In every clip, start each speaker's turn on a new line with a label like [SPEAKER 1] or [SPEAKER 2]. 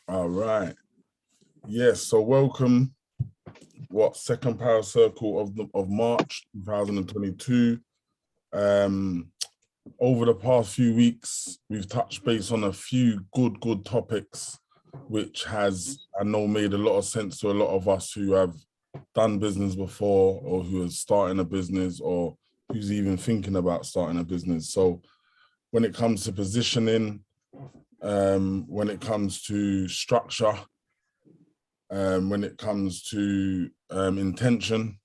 [SPEAKER 1] All right. Yes. So welcome. Second Power Circle of March 2022. Over the past few weeks, we've touched base on a few good topics, which has, I know, made a lot of sense to a lot of us who have done business before, or who are starting a business, or who's even thinking about starting a business. So when it comes to positioning, when it comes to structure, when it comes to intention,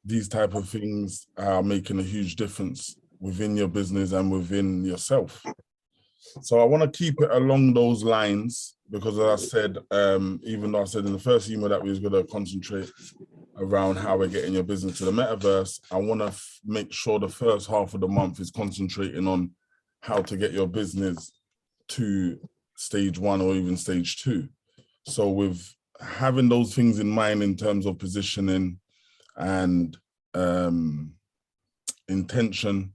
[SPEAKER 1] these type of things are making a huge difference within your business and within yourself. So I want to keep it along those lines because, as I said, even though I said in the first email that we was going to concentrate around how we're getting your business to the metaverse, I want to make sure the first half of the month is concentrating on how to get your business to stage 1 or even stage 2. So with having those things in mind in terms of positioning and intention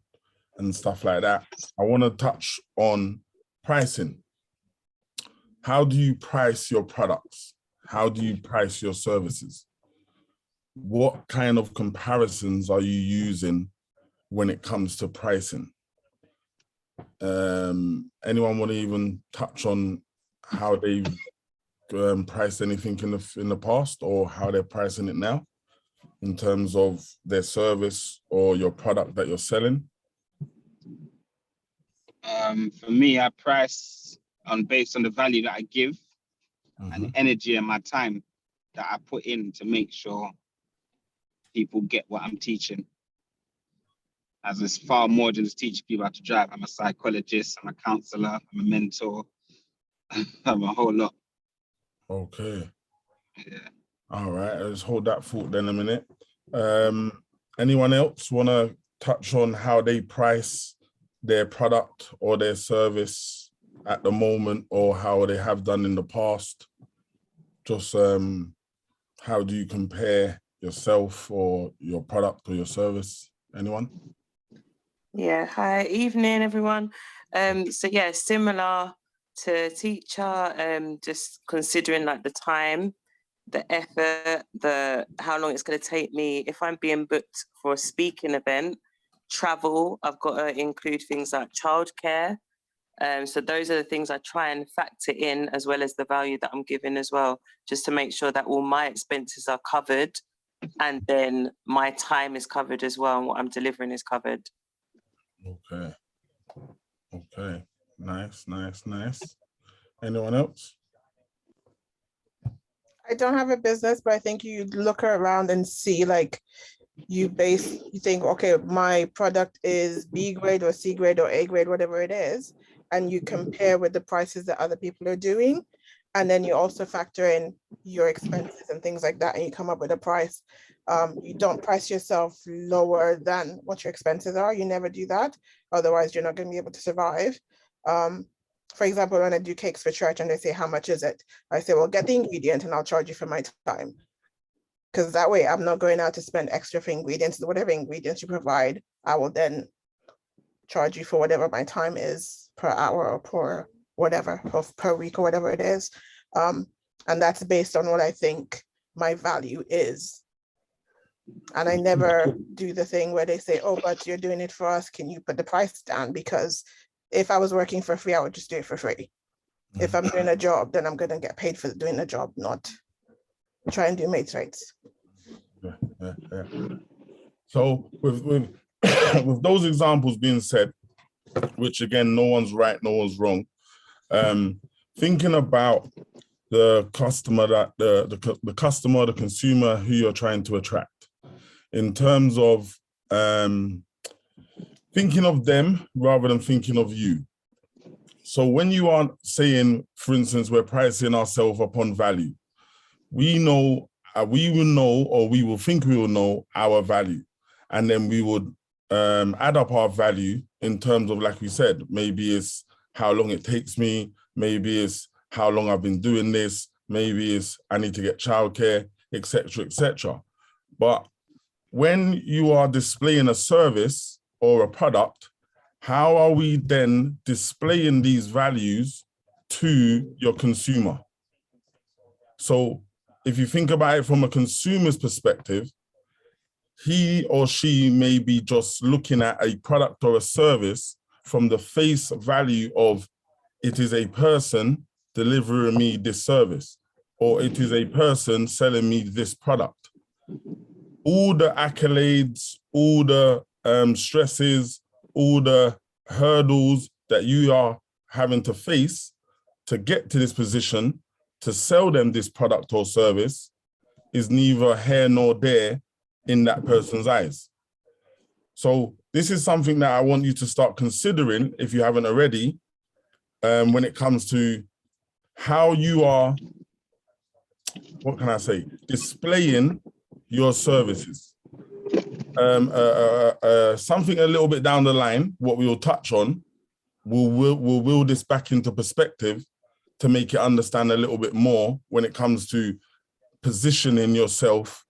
[SPEAKER 1] and stuff like that, I want to touch on pricing. How do you price your products? How do you price your services? What kind of comparisons are you using when it comes to pricing? Anyone want to even touch on how they've priced anything in the past, or how they're pricing it now in terms of their service or your product that you're selling?
[SPEAKER 2] For me, I price based on the value that I give and the energy and my time that I put in to make sure people get what I'm teaching. As it's far more than just teaching people how to drive. I'm a psychologist, I'm a counselor, I'm a mentor, I'm a whole lot.
[SPEAKER 1] Okay.
[SPEAKER 2] Yeah.
[SPEAKER 1] All right, let's hold that thought then a minute. Anyone else want to touch on how they price their product or their service at the moment, or how they have done in the past? Just how do you compare yourself or your product or your service? Anyone?
[SPEAKER 3] Yeah, hi, evening everyone. So yeah, similar to teacher, just considering like the time, the effort, how long it's going to take me. If I'm being booked for a speaking event, travel, I've got to include things like childcare. So those are the things I try and factor in, as well as the value that I'm giving as well, just to make sure that all my expenses are covered, and then my time is covered as well, and what I'm delivering is covered.
[SPEAKER 1] Okay, nice. Anyone else?
[SPEAKER 4] I don't have a business, but I think you look around and see, like, you think, okay, my product is B grade or C grade or A grade, whatever it is, and you compare with the prices that other people are doing. And then you also factor in your expenses and things like that, and you come up with a price. You don't price yourself lower than what your expenses are. You never do that. Otherwise, you're not going to be able to survive. For example, when I do cakes for church and they say, how much is it? I say, well, get the ingredient and I'll charge you for my time. Because that way I'm not going out to spend extra for ingredients. Whatever ingredients you provide, I will then charge you for whatever my time is per hour or per whatever, or per week or whatever it is. And that's based on what I think my value is. And I never do the thing where they say, oh, but you're doing it for us, can you put the price down? Because if I was working for free, I would just do it for free. If I'm doing a job, then I'm going to get paid for doing the job, not try and do mates rates.
[SPEAKER 1] Yeah. So with with those examples being said, which again, no one's right, no one's wrong. Thinking about the customer, that the customer, the consumer who you're trying to attract, in terms of thinking of them rather than thinking of you. So when you are saying, for instance, we're pricing ourselves upon value, we will know, or we will think we will know our value. And then we would add up our value in terms of, like we said, maybe it's how long it takes me, maybe it's how long I've been doing this, maybe it's I need to get childcare, etc., etc. But when you are displaying a service or a product, how are we then displaying these values to your consumer? So if you think about it from a consumer's perspective, he or she may be just looking at a product or a service from the face value of it is a person delivering me this service, or it is a person selling me this product. All the accolades, all the stresses, all the hurdles that you are having to face to get to this position, to sell them this product or service, is neither here nor there in that person's eyes. So this is something that I want you to start considering, if you haven't already, when it comes to how you are, what can I say, displaying your services. Something a little bit down the line, what we will touch on, we'll wheel this back into perspective to make you understand a little bit more when it comes to positioning yourself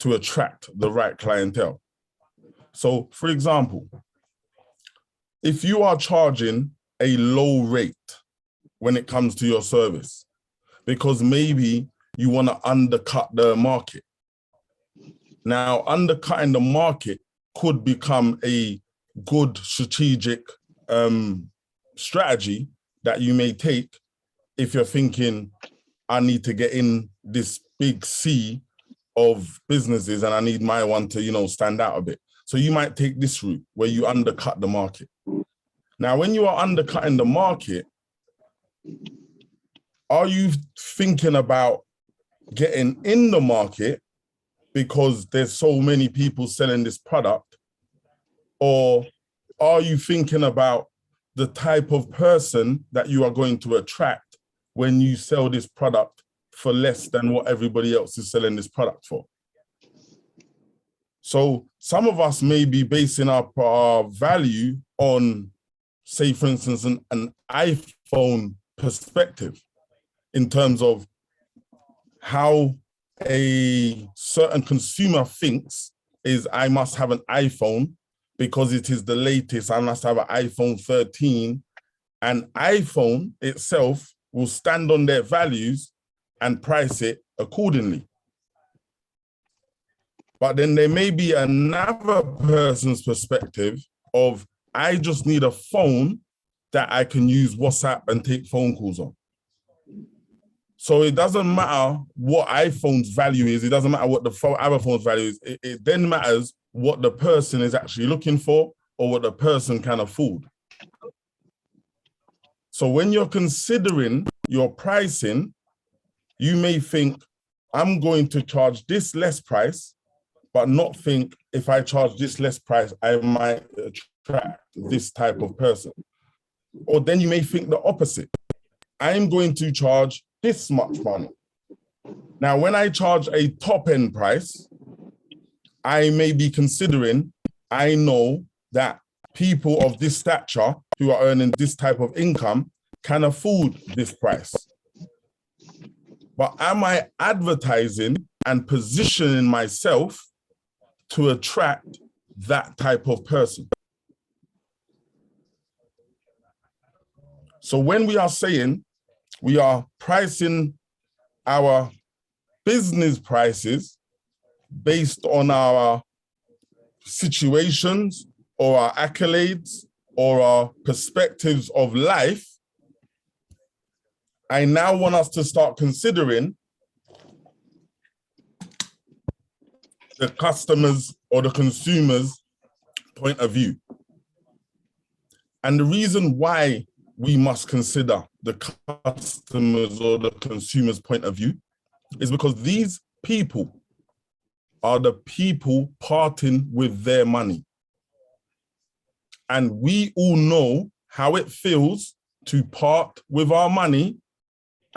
[SPEAKER 1] to attract the right clientele. So, for example, if you are charging a low rate when it comes to your service, because maybe you want to undercut the market. Now, undercutting the market could become a good strategic strategy that you may take if you're thinking, I need to get in this big sea of businesses and I need my one to, you know, stand out a bit. So you might take this route where you undercut the market. Now, when you are undercutting the market, are you thinking about getting in the market because there's so many people selling this product? Or are you thinking about the type of person that you are going to attract when you sell this product for less than what everybody else is selling this product for? So some of us may be basing our value on, say, for instance, an iPhone perspective in terms of how a certain consumer thinks is, I must have an iPhone because it is the latest. I must have an iPhone 13. And iPhone itself will stand on their values and price it accordingly. But then there may be another person's perspective of, I just need a phone that I can use WhatsApp and take phone calls on. So it doesn't matter what iPhone's value is. It doesn't matter what the other phone's value is. It then matters what the person is actually looking for or what the person can afford. So when you're considering your pricing, you may think, I'm going to charge this less price, but not think, if I charge this less price, I might attract this type of person. Or then you may think the opposite. I'm going to charge this much money. Now, when I charge a top end price, I may be considering, I know that people of this stature who are earning this type of income can afford this price. But am I advertising and positioning myself to attract that type of person? So when we are saying we are pricing our business prices based on our situations or our accolades or our perspectives of life, I now want us to start considering the customers or the consumers' point of view. And the reason why we must consider the customers or the consumers' point of view is because these people are the people parting with their money. And we all know how it feels to part with our money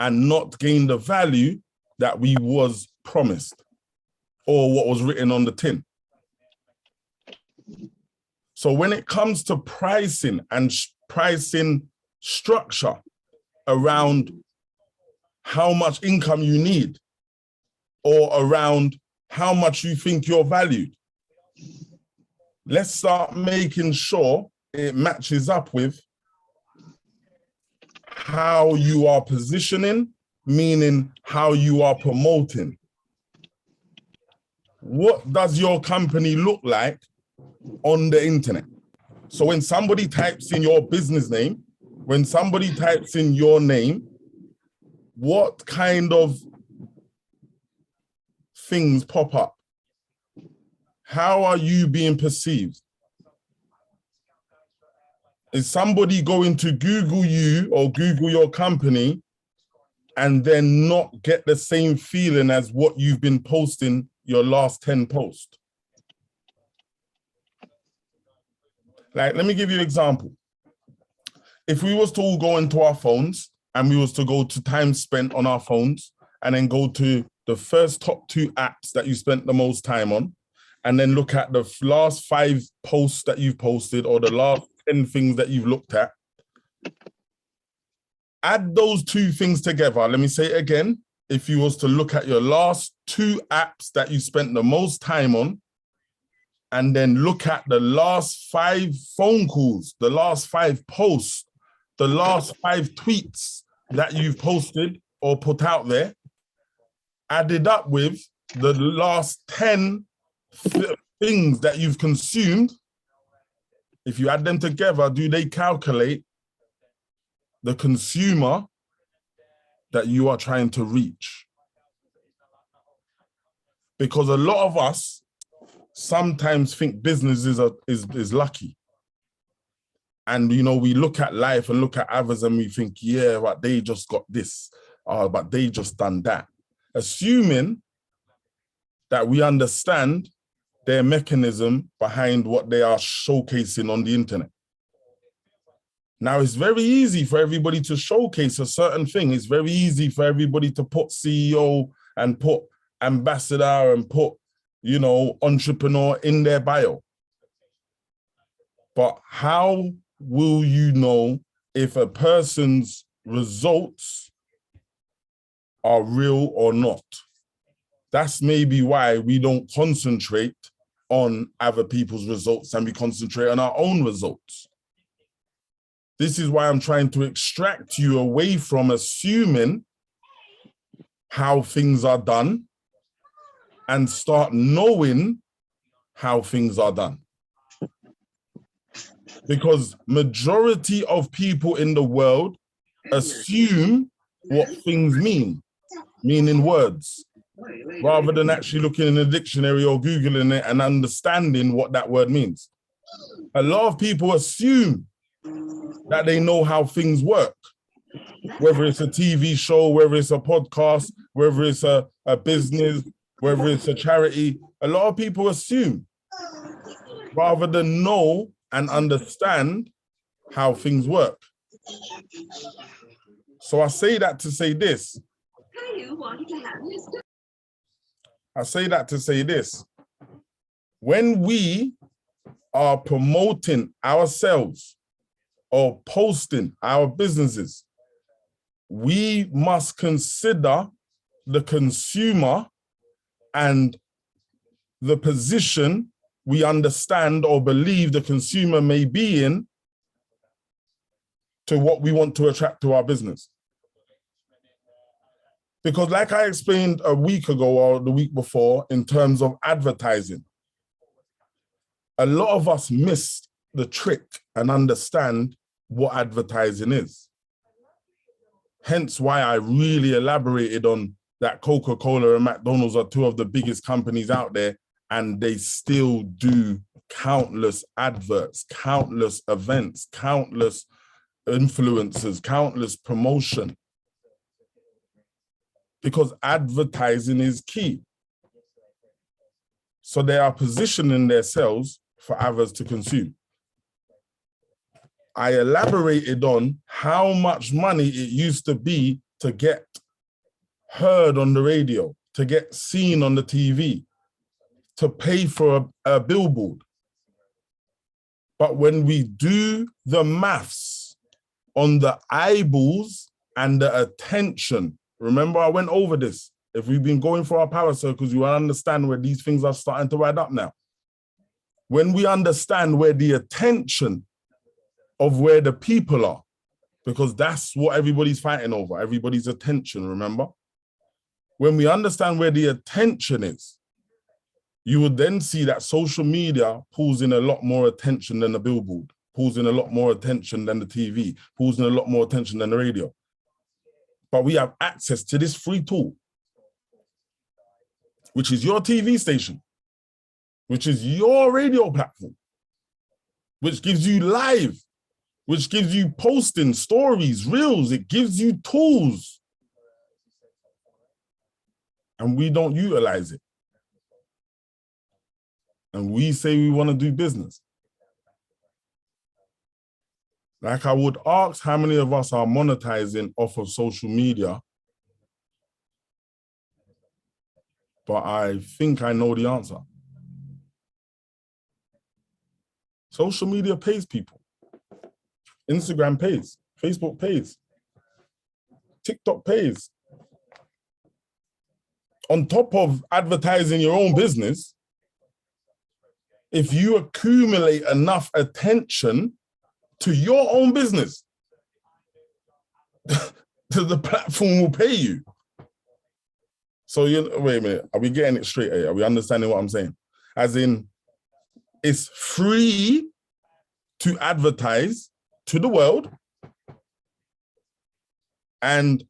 [SPEAKER 1] and not gain the value that we was promised or what was written on the tin. So when it comes to pricing and pricing structure around how much income you need or around how much you think you're valued, let's start making sure it matches up with how you are positioning meaning how you are promoting. What does your company look like on the internet? So when somebody types in your business name, when somebody types in your name, what kind of things pop up? How are you being perceived? Is somebody going to Google you or Google your company and then not get the same feeling as what you've been posting your last 10 posts? Like, let me give you an example. If we was to all go into our phones and we was to go to time spent on our phones and then go to the first top 2 apps that you spent the most time on, and then look at the last 5 posts that you've posted or the last 10 things that you've looked at, add those 2 things together. Let me say it again. If you was to look at your last 2 apps that you spent the most time on, and then look at the last 5 phone calls, the last 5 posts, the last 5 tweets that you've posted or put out there, added up with the last 10 things that you've consumed, if you add them together, do they calculate the consumer that you are trying to reach? Because a lot of us sometimes think business is lucky. And, you know, we look at life and look at others and we think, yeah, but they just got this, but they just done that. Assuming that we understand their mechanism behind what they are showcasing on the internet. Now, it's very easy for everybody to showcase a certain thing. It's very easy for everybody to put CEO and put ambassador and put, you know, entrepreneur in their bio. But how will you know if a person's results are real or not? That's maybe why we don't concentrate on other people's results and we concentrate on our own results. This is why I'm trying to extract you away from assuming how things are done and start knowing how things are done. Because majority of people in the world assume what things mean, meaning words, rather than actually looking in a dictionary or Googling it and understanding what that word means. A lot of people assume that they know how things work, whether it's a TV show, whether it's a podcast, whether it's a business, whether it's a charity. A lot of people assume rather than know and understand how things work. So I say that to say this. I say that to say this. When we are promoting ourselves or posting our businesses, we must consider the consumer and the position we understand or believe the consumer may be in to what we want to attract to our business. Because like I explained a week ago or the week before in terms of advertising, a lot of us miss the trick and understand what advertising is. Hence why I really elaborated on that Coca-Cola and McDonald's are 2 of the biggest companies out there, and they still do countless adverts, countless events, countless influencers, countless promotion. Because advertising is key. So they are positioning themselves for others to consume. I elaborated on how much money it used to be to get heard on the radio, to get seen on the TV, to pay for a billboard. But when we do the maths on the eyeballs and the attention, remember I went over this. If we've been going for our power circles, you will understand where these things are starting to add up now. When we understand where the attention of where the people are, because that's what everybody's fighting over, everybody's attention, remember? When we understand where the attention is, you would then see that social media pulls in a lot more attention than the billboard, pulls in a lot more attention than the TV, pulls in a lot more attention than the radio. But we have access to this free tool, which is your TV station, which is your radio platform, which gives you live, which gives you posting, stories, reels. It gives you tools. And we don't utilize it. And we say we want to do business. Like I would ask how many of us are monetizing off of social media, but I think I know the answer. Social media pays people. Instagram pays, Facebook pays, TikTok pays. On top of advertising your own business, if you accumulate enough attention to your own business, the platform will pay you. So wait a minute, are we getting it straight here? Are we understanding what I'm saying? As in, it's free to advertise to the world. And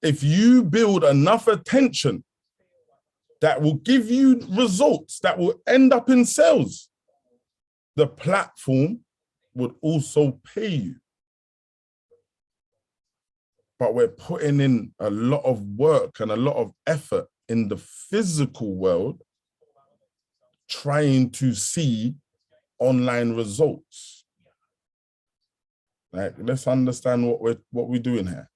[SPEAKER 1] if you build enough attention that will give you results that will end up in sales, the platform would also pay you. But we're putting in a lot of work and a lot of effort in the physical world trying to see online results. Like, let's understand what we're doing here.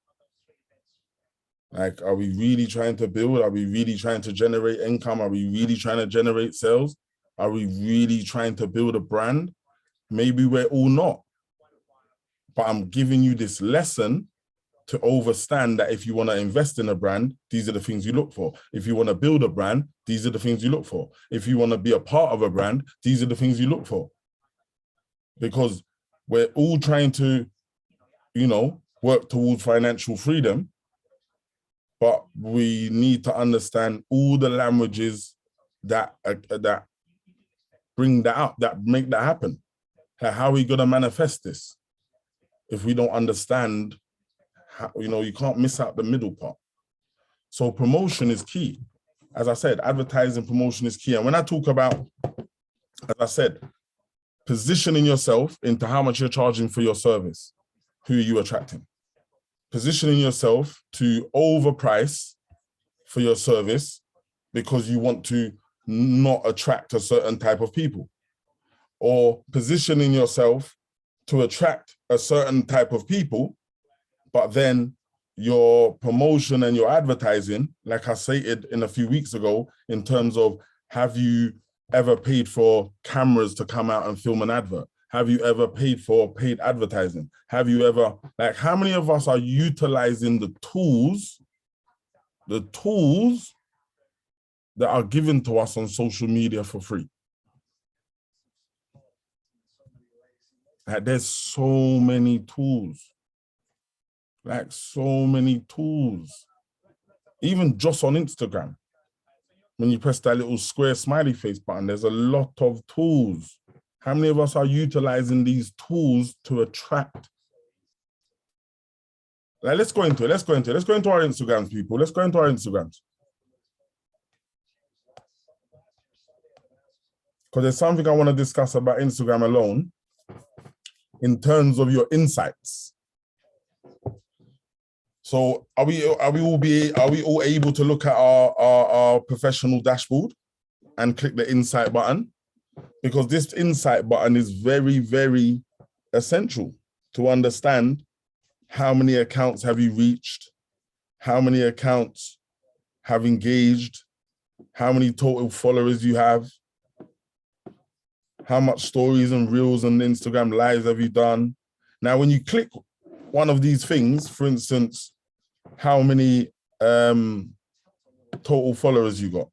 [SPEAKER 1] Like, are we really trying to build? Are we really trying to generate income? Are we really trying to generate sales? Are we really trying to build a brand? Maybe we're all not. But I'm giving you this lesson to understand that if you want to invest in a brand, these are the things you look for. If you want to build a brand, these are the things you look for. If you want to be a part of a brand, these are the things you look for. Because we're all trying to, work towards financial freedom, but we need to understand all the languages that bring that up, that make that happen. How are we going to manifest this if we don't understand how, you can't miss out the middle part. So promotion is key. As I said, advertising promotion is key. And when I talk about, as I said, positioning yourself into how much you're charging for your service, who are you attracting? Positioning yourself to overprice for your service because you want to not attract a certain type of people, or positioning yourself to attract a certain type of people, but then your promotion and your advertising, like I stated in a few weeks ago, in terms of, have you ever paid for cameras to come out and film an advert? Have you ever paid for paid advertising? Have you ever, how many of us are utilizing the tools that are given to us on social media for free? There's so many tools, so many tools. Even just on Instagram, when you press that little square smiley face button, there's a lot of tools. How many of us are utilizing these tools to attract? Let's go into it. Let's go into our Instagrams, people. Let's go into our Instagrams. Because there's something I want to discuss about Instagram alone in terms of your insights. So are we all able to look at our professional dashboard and click the insight button? Because this insight button is very, very essential to understand how many accounts have you reached, how many accounts have engaged, how many total followers you have, how much stories and reels and Instagram lives have you done. Now, when you click one of these things, for instance, how many total followers you got.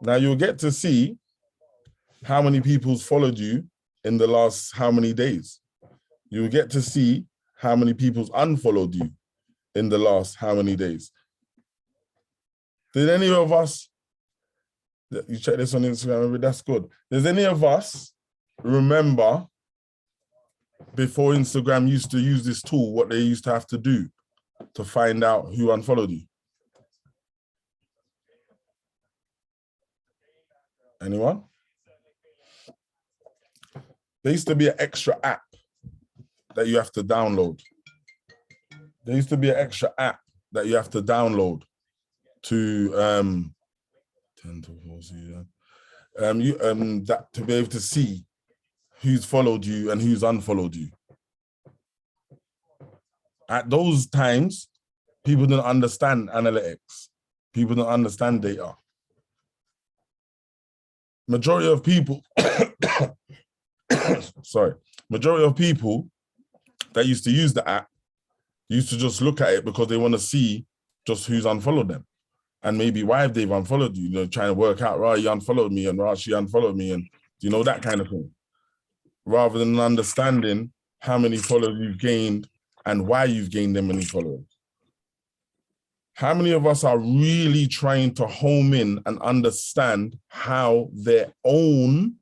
[SPEAKER 1] Now you'll get to see how many people's followed you in the last how many days. You'll get to see how many people's unfollowed you in the last how many days? Did any of us, you check this on Instagram, that's good. Does any of us remember before Instagram used to use this tool, what they used to have to do to find out who unfollowed you? Anyone? There used to be an extra app that you have to download. There used to be an extra app that you have to download to that to be able to see who's followed you and who's unfollowed you. At those times, people didn't understand analytics. People didn't understand data. Majority of people, majority of people that used to use the app used to just look at it because they want to see just who's unfollowed them and maybe why they've unfollowed you, trying to work out, right, you unfollowed me and right, she unfollowed me and that kind of thing. Rather than understanding how many followers you've gained and why you've gained them many followers. How many of us are really trying to home in and understand how their own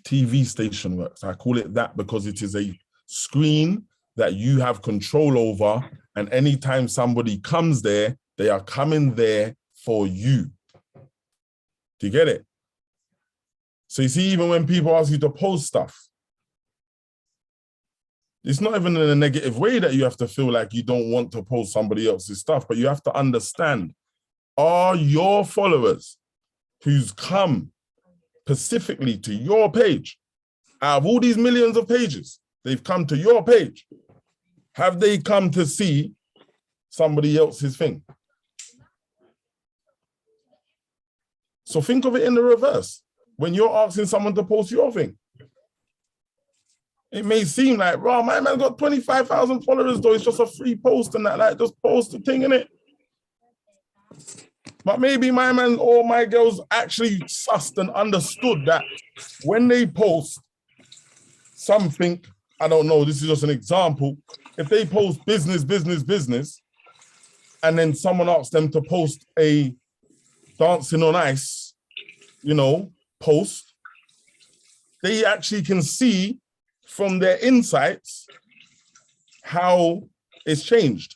[SPEAKER 1] TV station works? I call it that because it is a screen that you have control over, and anytime somebody comes there, they are coming there for you. Do you get it? So you see, even when people ask you to post stuff, it's not even in a negative way that you have to feel like you don't want to post somebody else's stuff, but you have to understand, are your followers who's come specifically to your page, out of all these millions of pages, they've come to your page, have they come to see somebody else's thing? So think of it in the reverse. When you're asking someone to post your thing, it may seem like, wow, my man got 25,000 followers though, it's just a free post and that, like, just post the thing in it. But maybe my man or my girls actually sussed and understood that when they post something, I don't know, this is just an example, if they post business, and then someone asks them to post a dancing on ice, post, they actually can see from their insights how it's changed.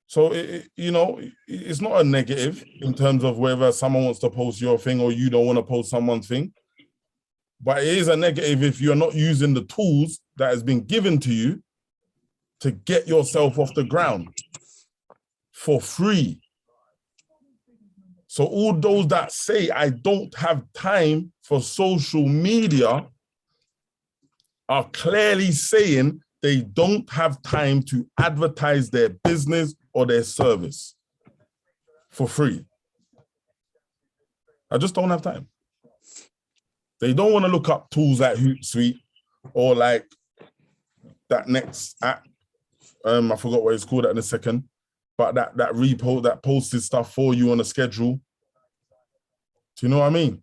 [SPEAKER 1] So, it's not a negative in terms of whether someone wants to post your thing or you don't want to post someone's thing. But it is a negative if you're not using the tools that has been given to you to get yourself off the ground for free. So all those that say, I don't have time for social media, are clearly saying they don't have time to advertise their business or their service for free. I just don't have time. They don't want to look up tools like Hootsuite or like that next app. I forgot what it's called in a second, but that repo that posted stuff for you on a schedule. Do you know what I mean?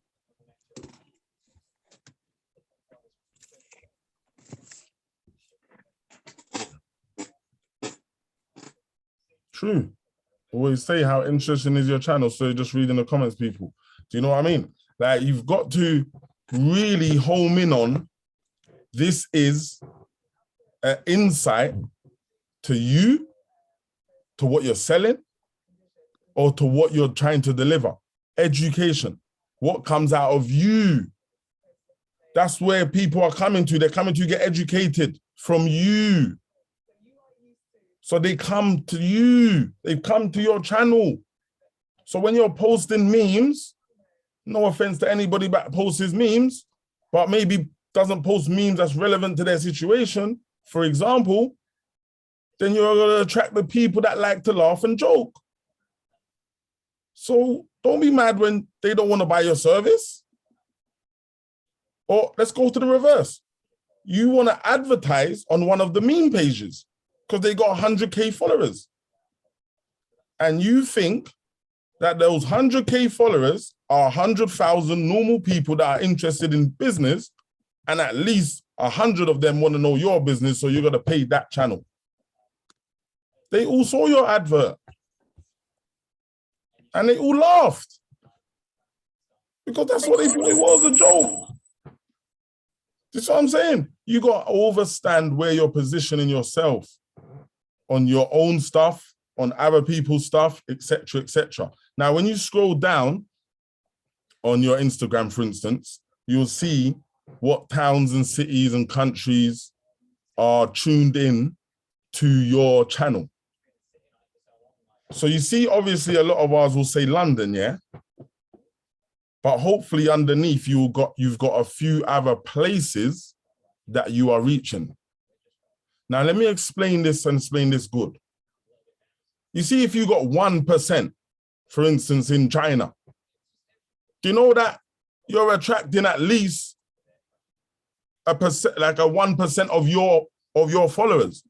[SPEAKER 1] True. Always say how interesting is your channel, so just reading the comments, people. Do you know what I mean? Like, you've got to really home in on, this is an insight to you, to what you're selling, or to what you're trying to deliver. Education, what comes out of you. That's where people are coming to. They're coming to get educated from you. So they come to you, they come to your channel. So when you're posting memes, no offense to anybody that posts his memes, but maybe doesn't post memes that's relevant to their situation, for example, then you're gonna attract the people that like to laugh and joke. So don't be mad when they don't wanna buy your service. Or let's go to the reverse. You wanna advertise on one of the meme pages because they got 100K followers. And you think that those 100K followers are 100,000 normal people that are interested in business, and at least 100 of them want to know your business, so you're going to pay that channel. They all saw your advert and they all laughed because that's what they thought it was, a joke. You see what I'm saying? You got to understand where you're positioning yourself on your own stuff, on other people's stuff, etc., etc. Now, when you scroll down on your Instagram, for instance, you'll see what towns and cities and countries are tuned in to your channel. So you see, obviously, a lot of ours will say London, yeah? But hopefully underneath you've got a few other places that you are reaching. Now, let me explain this and explain this good. You see, if you got 1%, for instance, in China, do you know that you're attracting at least a percent, like a 1% of your followers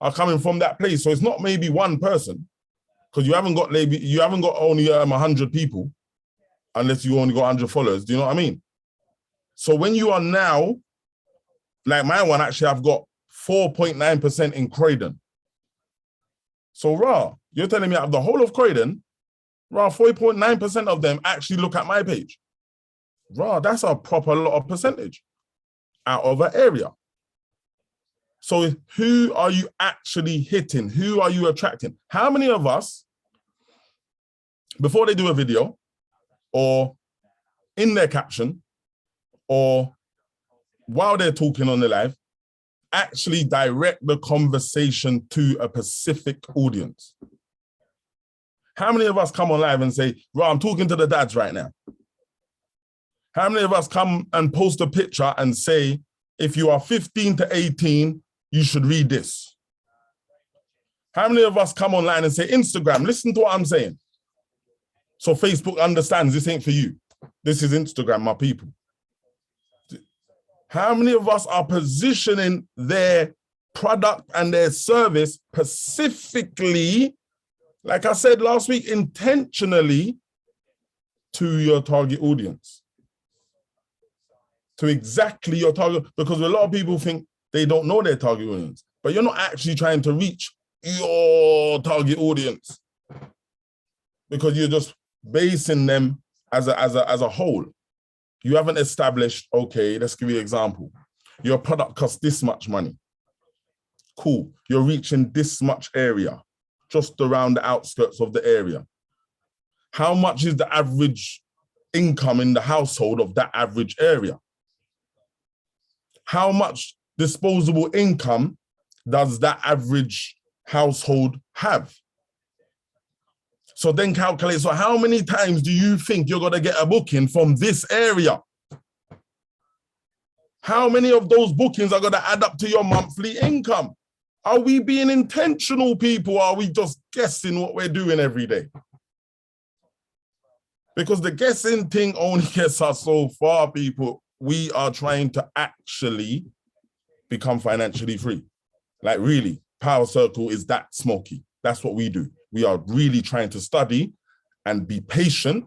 [SPEAKER 1] are coming from that place. So it's not maybe one person, because you haven't got only 100 people, unless you only got 100 followers. Do you know what I mean? So when you are now, like my one, actually, I've got 4.9% in Croydon. So you're telling me out of the whole of Croydon, 4.9% of them actually look at my page. That's a proper lot of percentage out of an area. So who are you actually hitting? Who are you attracting? How many of us, before they do a video, or in their caption, or while they're talking on the live, actually direct the conversation to a specific audience? How many of us come on live and say, I'm talking to the dads right now? How many of us come and post a picture and say, if you are 15 to 18, you should read this? How many of us come online and say, Instagram, listen to what I'm saying, so Facebook understands this ain't for you? This is Instagram, my people. How many of us are positioning their product and their service specifically, like I said last week, intentionally to your target audience? To exactly your target, because a lot of people think they don't know their target audience, but you're not actually trying to reach your target audience, because you're just basing them as a whole. You haven't established, okay, let's give you an example. Your product costs this much money. Cool, you're reaching this much area, just around the outskirts of the area. How much is the average income in the household of that average area? How much disposable income does that average household have? So then calculate, so how many times do you think you're going to get a booking from this area? How many of those bookings are going to add up to your monthly income? Are we being intentional, people? Or are we just guessing what we're doing every day? Because the guessing thing only gets us so far, people. We are trying to actually become financially free. Like really, Power Circle is that smoky. That's what we do. We are really trying to study and be patient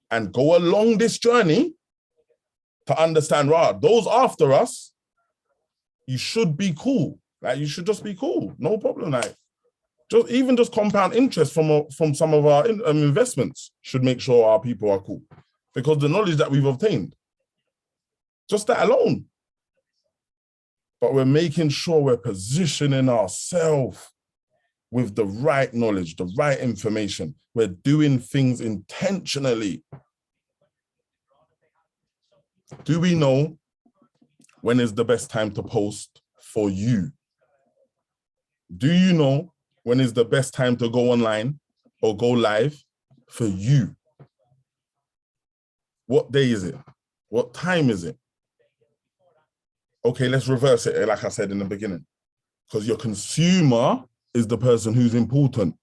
[SPEAKER 1] and go along this journey to understand, those after us, you should be cool. Like, you should just be cool. No problem. Like, just compound interest from some of our investments should make sure our people are cool, because the knowledge that we've obtained, just that alone. But we're making sure we're positioning ourselves with the right knowledge, the right information. We're doing things intentionally. Do we know when is the best time to post for you? Do you know when is the best time to go online or go live for you? What day is it? What time is it? Okay, let's reverse it, like I said in the beginning, because your consumer is the person who's important.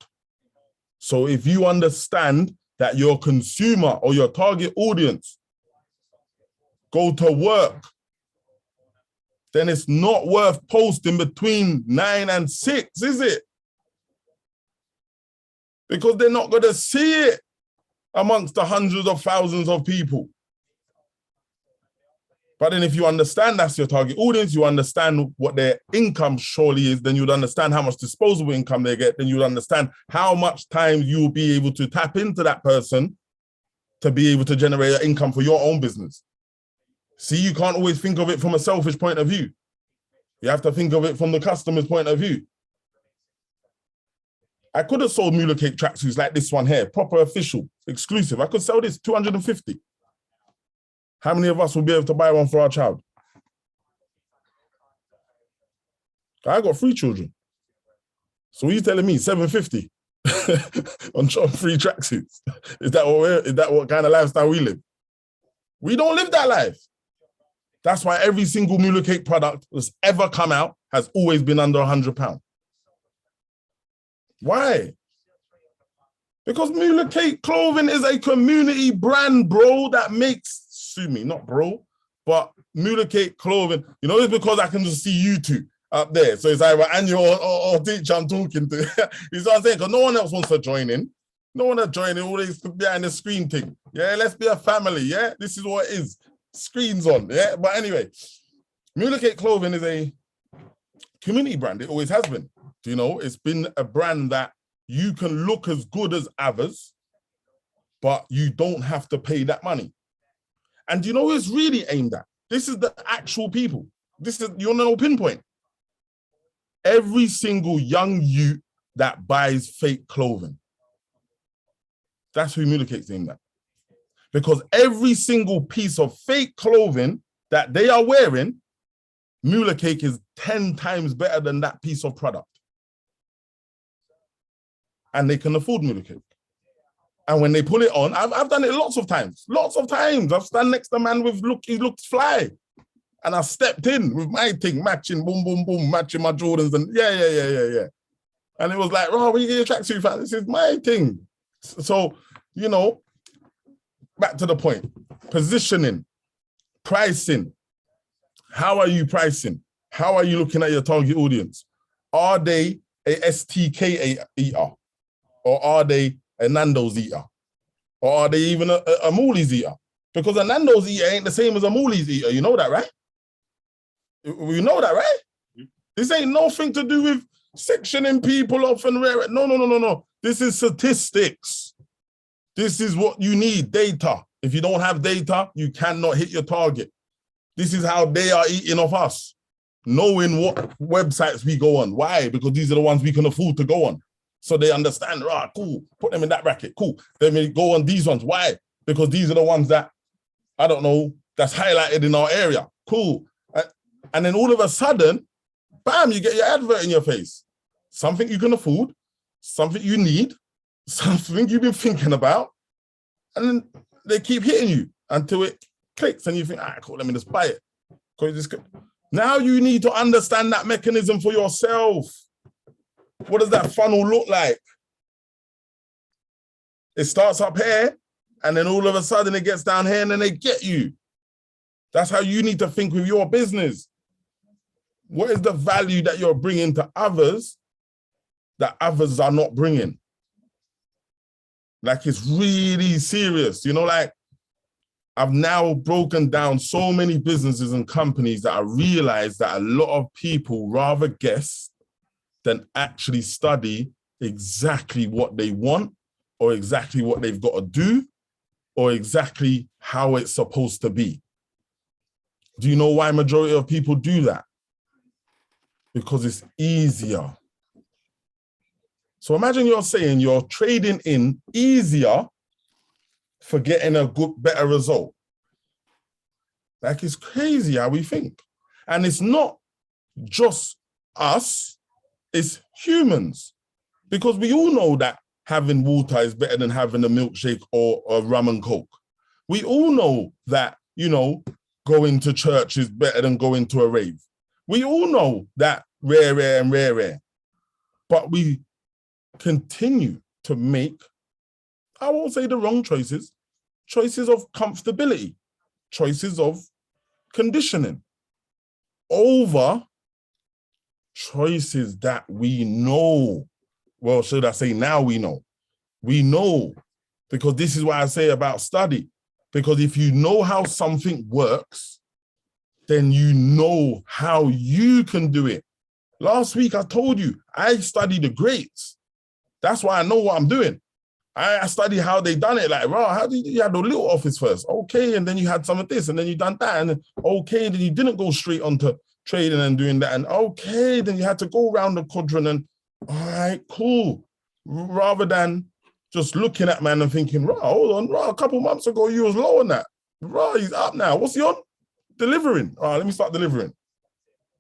[SPEAKER 1] So if you understand that your consumer or your target audience go to work, then it's not worth posting between 9 and 6, is it? Because they're not going to see it amongst the hundreds of thousands of people. But then if you understand that's your target audience, you understand what their income surely is, then you'd understand how much disposable income they get, then you'd understand how much time you'll be able to tap into that person to be able to generate an income for your own business. See, you can't always think of it from a selfish point of view. You have to think of it from the customer's point of view. I could have sold Mula Cake tracksuits like this one here, proper official, exclusive. I could sell this 250. How many of us will be able to buy one for our child? I got 3 children. So what are you telling me, 750 on 3 tracksuits? Is that what kind of lifestyle we live? We don't live that life. That's why every single Mula Cake product that's ever come out has always been under £100. Why? Because Mula Cake clothing is a community brand, bro, that makes, sue me, not bro, but Mula Cake clothing. You know, it's because I can just see you two up there. So it's either Anya or teacher I'm talking to. You know what I'm saying? Because no one else wants to join in. No one to join in, always behind the screen thing. Yeah, let's be a family. Yeah, this is what it is. Screens on. Yeah, but anyway, Mula Cake clothing is a community brand. It always has been. You know, it's been a brand that you can look as good as others, but you don't have to pay that money. And you know who it's really aimed at? This is the actual people. This is, you want to know pinpoint? Every single young youth that buys fake clothing. That's who Mula Cake's aimed at. Because every single piece of fake clothing that they are wearing, Mula Cake is 10 times better than that piece of product. And they can afford Mula Cake. And when they pull it on, I've done it lots of times. I've stand next to a man with he looks fly. And I stepped in with my thing, matching, boom, boom, boom, matching my Jordans and yeah. And it was like, oh, where you get your tracksuit from? This is my thing. So, you know, back to the point, positioning, pricing. How are you pricing? How are you looking at your target audience? Are they a STK eater? Or are they a Nando's eater? Or are they even a Mooley's eater? Because a Nando's eater ain't the same as a Mooley's eater. You know that, right? You know that, right? This ain't nothing to do with sectioning people off and rare. No. This is statistics. This is what you need, data. If you don't have data, you cannot hit your target. This is how they are eating off us, knowing what websites we go on. Why? Because these are the ones we can afford to go on. So they understand, cool, put them in that bracket, cool. Then we go on these ones. Why? Because these are the ones that, I don't know, that's highlighted in our area. Cool. And then all of a sudden, bam, you get your advert in your face. Something you can afford, something you need, something you've been thinking about, and then they keep hitting you until it clicks and you think, cool, let me just buy it. Now you need to understand that mechanism for yourself. What does that funnel look like? It starts up here, and then all of a sudden it gets down here, and then they get you. That's how you need to think with your business. What is the value that you're bringing to others that others are not bringing? Like, it's really serious. You know, like, I've now broken down so many businesses and companies that I realize that a lot of people rather guess than actually study exactly what they want or exactly what they've got to do or exactly how it's supposed to be. Do you know why majority of people do that? Because it's easier. So imagine you're saying you're trading in easier for getting a better result. Like, it's crazy how we think. And it's not just us, it's humans. Because we all know that having water is better than having a milkshake or a rum and coke. We all know that, you know, going to church is better than going to a rave. We all know that rare. But we continue to make, I won't say the wrong choices of comfortability, choices of conditioning over choices that we know. Well, should I say now we know? We know, because this is why I say about study. Because if you know how something works, then you know how you can do it. Last week, I told you, I study the greats. That's why I know what I'm doing. I study how they done it. Like, bro, how did you had the little office first? Okay, and then you had some of this, and then you done that, and then, okay, then you didn't go straight onto trading and doing that, and okay, then you had to go around the quadrant and, all right, cool. Rather than just looking at man and thinking, right, hold on, right, a couple months ago you was low on that. Right, he's up now. What's he on? Delivering. All right, let me start delivering.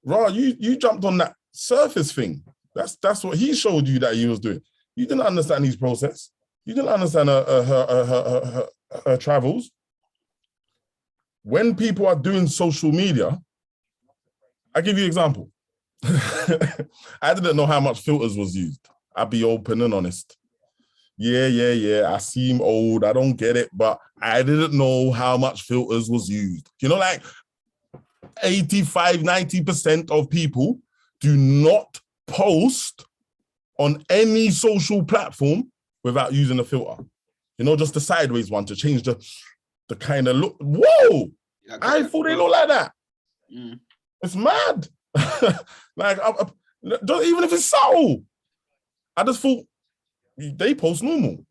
[SPEAKER 1] Right, you jumped on that surface thing. That's what he showed you that he was doing. You didn't understand his process. You didn't understand her travels. When people are doing social media, I give you an example. I didn't know how much filters was used. I'll be open and honest. Yeah. I seem old. I don't get it, but I didn't know how much filters was used. You know, like 85, 90% of people do not post on any social platform without using a filter. You know, just the sideways one to change the kind of look. Whoa! I thought they look like that. Mm. It's mad. Like, even if it's subtle, I just thought they post normal.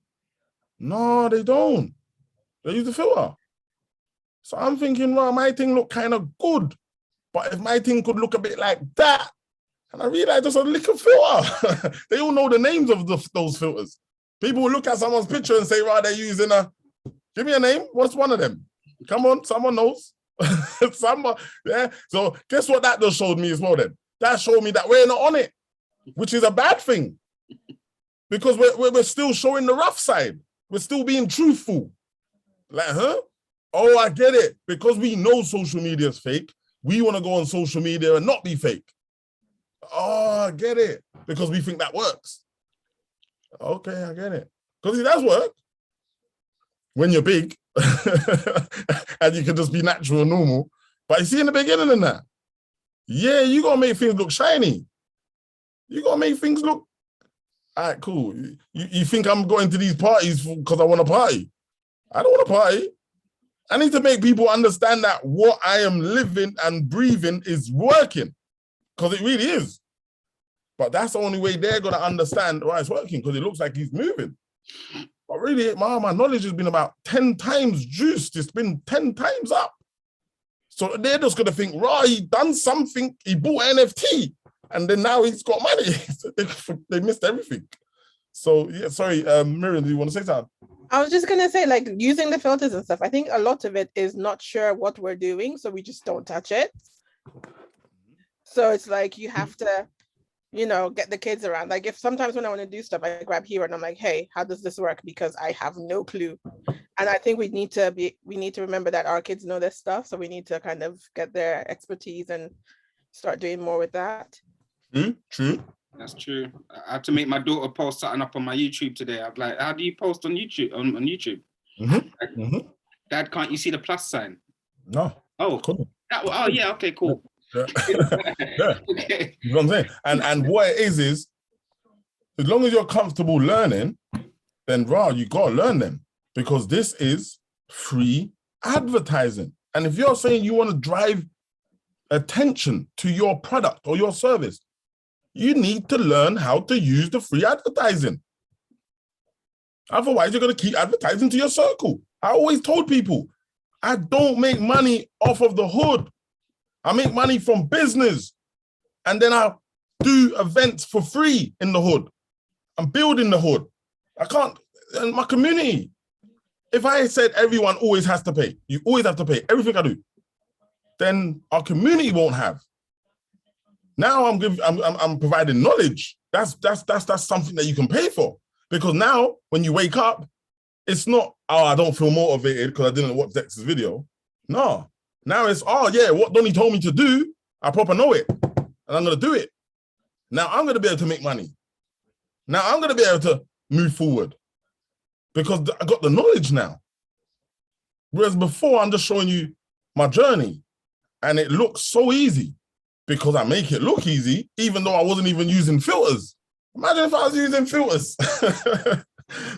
[SPEAKER 1] No, they don't. They use the filter. So I'm thinking, well, my thing look kind of good, but if my thing could look a bit like that, and I realized there's a little filter. They all know the names of those filters. People will look at someone's picture and say, right, they're using give me a name. What's one of them? Come on, someone knows. Someone, yeah. So guess what that just showed me as well then? That showed me that we're not on it, which is a bad thing. Because we're still showing the rough side. We're still being truthful. Like, huh? Oh, I get it. Because we know social media is fake, we want to go on social media and not be fake. Oh, I get it. Because we think that works. Okay, I get it. Because it does work. When you're big, and you can just be natural and normal. But you see in the beginning of that, yeah, you got to make things look shiny. You got to make things look, all right, cool. You think I'm going to these parties because I want to party? I don't want to party. I need to make people understand that what I am living and breathing is working, because it really is. But that's the only way they're going to understand why it's working, because it looks like he's moving. But really, my knowledge has been about 10 times juiced. It's been 10 times up. So they're just going to think, right, he done something, he bought NFT, and then now he's got money. They missed everything. So, yeah, sorry, Miriam, do you want to say something?
[SPEAKER 4] I was just going to say, like, using the filters and stuff, I think a lot of it is not sure what we're doing, so we just don't touch it. So it's like you have to, you know, get the kids around. Like, if sometimes when I want to do stuff, I grab Hero and I'm like, hey, how does this work? Because I have no clue. And I think we need to remember that our kids know this stuff. So we need to kind of get their expertise and start doing more with that.
[SPEAKER 1] True.
[SPEAKER 2] That's true. I had to make my daughter post something up on my YouTube today. I'm like, how do you post on YouTube? On YouTube? Like, Dad, can't you see the plus sign?
[SPEAKER 1] No.
[SPEAKER 2] Oh, cool. Oh yeah, okay, cool.
[SPEAKER 1] Yeah. Yeah.
[SPEAKER 2] Okay.
[SPEAKER 1] You know what I'm saying? And what it is as long as you're comfortable learning, then you gotta learn them, because this is free advertising. And if you're saying you want to drive attention to your product or your service, you need to learn how to use the free advertising. Otherwise, you're gonna keep advertising to your circle. I always told people, I don't make money off of the hood. I make money from business, and then I do events for free in the hood. I'm building the hood. I can't, and my community. If I said everyone always has to pay, you always have to pay everything I do, then our community won't have. Now I'm providing knowledge. That's something that you can pay for, because now when you wake up, it's not, oh, I don't feel motivated because I didn't watch Dex's video. No. Now it's, oh yeah, what Donnie told me to do, I proper know it, and I'm gonna do it. Now I'm gonna be able to make money. Now I'm gonna be able to move forward, because I got the knowledge now. Whereas before, I'm just showing you my journey, and it looks so easy because I make it look easy, even though I wasn't even using filters. Imagine if I was using filters.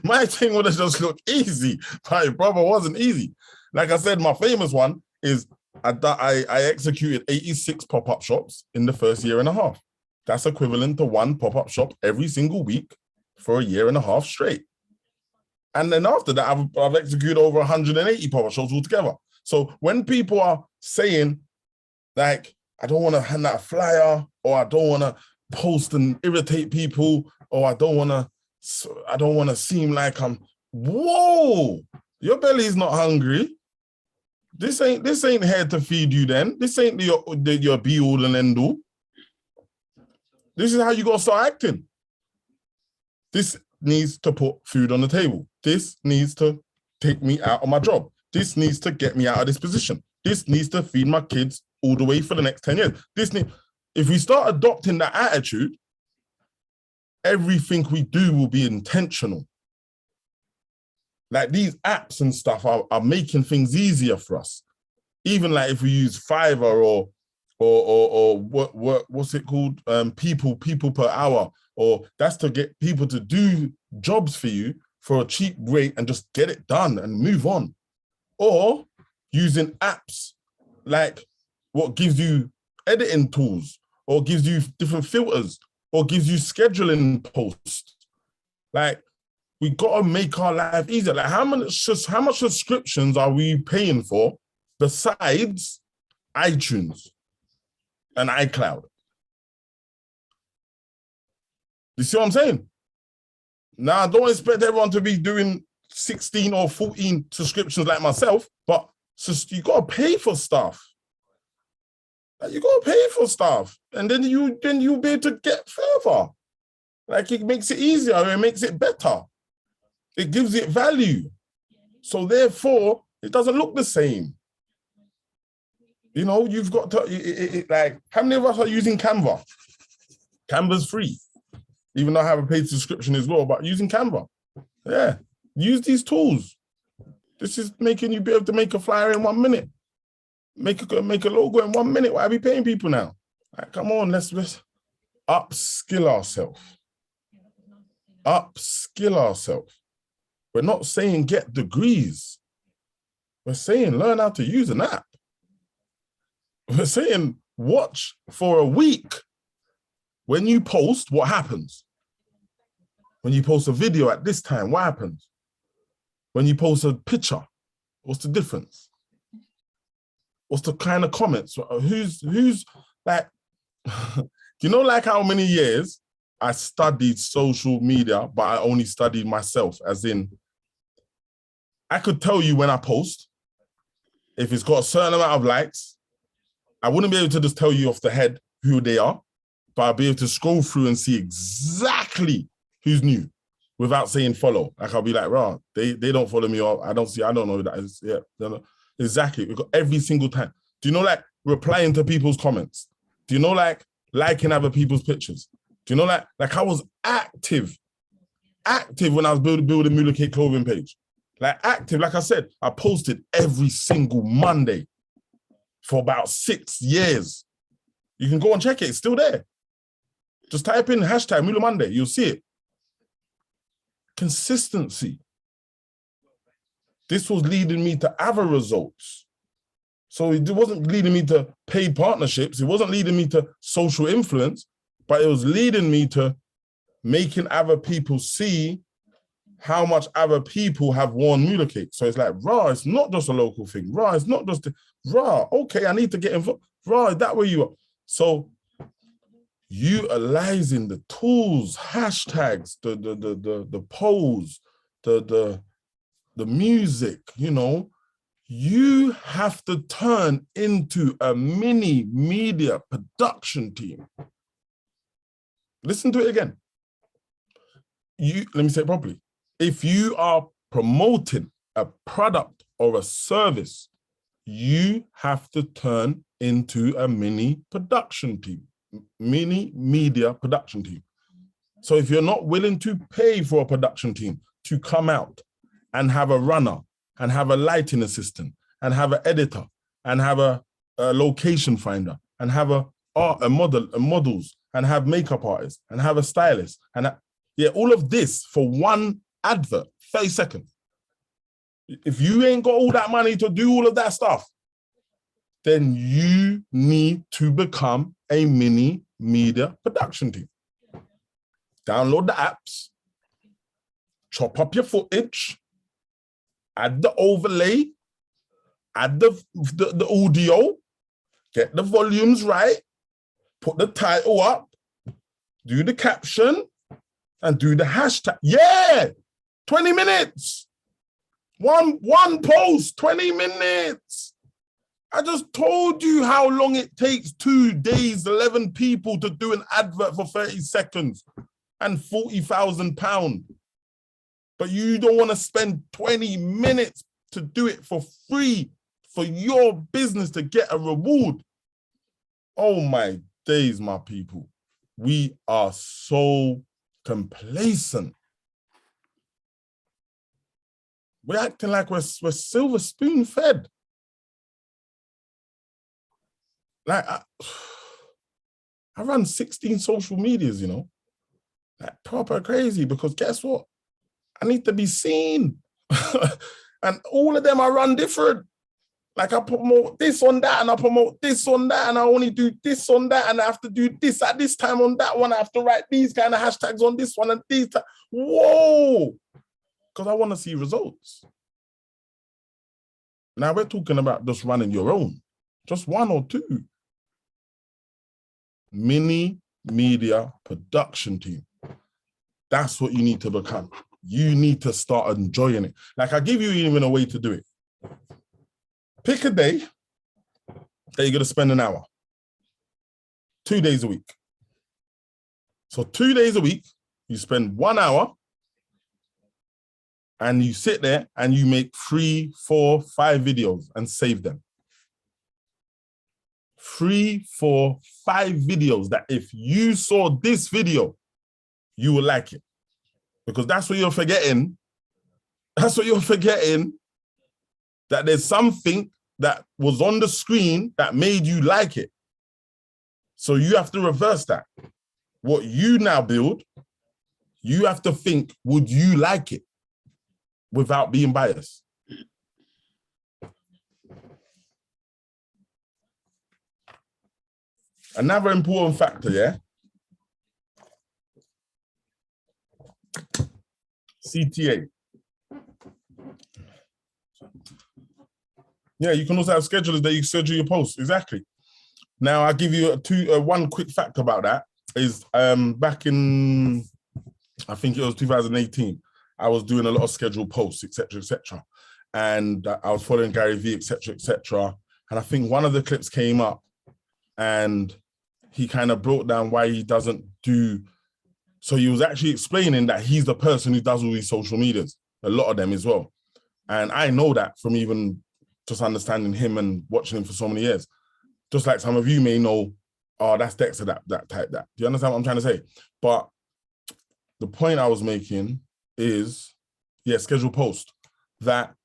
[SPEAKER 1] My thing would have just looked easy, but it probably wasn't easy. Like I said, my famous one is I executed 86 pop-up shops in the first year and a half. That's equivalent to 1 pop-up shop every single week for a year and a half straight. And then after that, I've executed over 180 pop-up shops altogether. So when people are saying, like, I don't want to hand out a flyer, or I don't want to post and irritate people, or I don't want to seem like I'm, whoa, your belly's not hungry. This ain't here to feed you then. This ain't your be all and end all. This is how you gotta start acting. This needs to put food on the table. This needs to take me out of my job. This needs to get me out of this position. This needs to feed my kids all the way for the next 10 years. If we start adopting that attitude, everything we do will be intentional. Like these apps and stuff are making things easier for us. Even like if we use Fiverr or what's it called? People per hour, or that's to get people to do jobs for you for a cheap rate and just get it done and move on. Or using apps like what gives you editing tools, or gives you different filters, or gives you scheduling posts. Like, we gotta make our life easier. Like, how much subscriptions are we paying for besides iTunes and iCloud? You see what I'm saying? Now, I don't expect everyone to be doing 16 or 14 subscriptions like myself, but you gotta pay for stuff. You gotta pay for stuff, and then you'll be able to get further. Like, it makes it easier, it makes it better. It gives it value. So therefore, it doesn't look the same. You know, you've got to, like, how many of us are using Canva? Canva's free, even though I have a paid subscription as well, but using Canva. Yeah, use these tools. This is making you be able to make a flyer in 1 minute. Make a logo in 1 minute. Why are we paying people now? Like, come on, let's upskill ourselves. Upskill ourselves. We're not saying get degrees. We're saying learn how to use an app. We're saying watch for a week. When you post, what happens? When you post a video at this time, what happens? When you post a picture, what's the difference? What's the kind of comments? Who's like, do you know like how many years I studied social media, but I only studied myself, as in, I could tell you when I post, if it's got a certain amount of likes, I wouldn't be able to just tell you off the head who they are, but I'll be able to scroll through and see exactly who's new without saying follow. Like, I'll be like, rah, they don't follow me, or I don't know who that is. Yeah, exactly. We've got every single time. Do you know, like, replying to people's comments? Do you know, like, liking other people's pictures? Do you know, like I was active when I was building Mula Cake clothing page. Like, active, like I said, I posted every single Monday for about 6 years. You can go and check it, it's still there. Just type in hashtag Mula Monday, you'll see it. Consistency. This was leading me to other results. So it wasn't leading me to paid partnerships, it wasn't leading me to social influence, but it was leading me to making other people see how much other people have worn Mula Cake. So it's like, rah, it's not just a local thing. Rah, it's not just, rah, okay, I need to get involved. Rah, that way you are. So utilizing the tools, hashtags, the polls, the music, you know, you have to turn into a mini media production team. Listen to it again. Let me say it properly. If you are promoting a product or a service, you have to turn into a mini production team, mini media production team. So if you're not willing to pay for a production team to come out and have a runner and have a lighting assistant and have an editor and have a location finder and have a models and have makeup artists and have a stylist and all of this for one advert, 30 seconds. If you ain't got all that money to do all of that stuff, then you need to become a mini media production team. Download the apps, chop up your footage, add the overlay, add the audio, get the volumes right, put the title up, do the caption, and do the hashtag. Yeah, 20 minutes. One post, 20 minutes. I just told you how long it takes. 2 days, 11 people to do an advert for 30 seconds and £40,000. But you don't want to spend 20 minutes to do it for free for your business to get a reward. Oh my days, my people. We are so complacent. We're acting like we're silver spoon fed. Like, I run 16 social medias, you know, like proper crazy, because guess what? I need to be seen. And all of them I run different. Like I promote this on that, and I promote this on that, and I only do this on that, and I have to do this at this time on that one. I have to write these kind of hashtags on this one and these. Whoa! Because I want to see results. Now we're talking about just running your own, just 1 or 2. Mini media production team. That's what you need to become. You need to start enjoying it. Like I give you even a way to do it. Pick a day that you're going to spend an hour, 2 days a week. So 2 days a week, you spend 1 hour and you sit there and you make 3, 4, 5 videos and save them. 3, 4, 5 videos that if you saw this video, you will like it. Because that's what you're forgetting. That's what you're forgetting. That there's something that was on the screen that made you like it. So you have to reverse that. What you now build, you have to think, would you like it? Without being biased. Another important factor, yeah? CTA. Yeah, you can also have schedulers that you schedule your posts. Exactly. Now, I'll give you one quick fact about that is back in, I think it was 2018, I was doing a lot of scheduled posts, etc., etc. And I was following Gary Vee, etc., etc. And I think one of the clips came up and he kind of brought down why he doesn't do. So he was actually explaining that he's the person who does all these social medias, a lot of them as well. And I know that from even just understanding him and watching him for so many years. Just like some of you may know, oh, that's Dexter, that type, that. Do you understand what I'm trying to say? But the point I was making is, yeah, scheduled post. That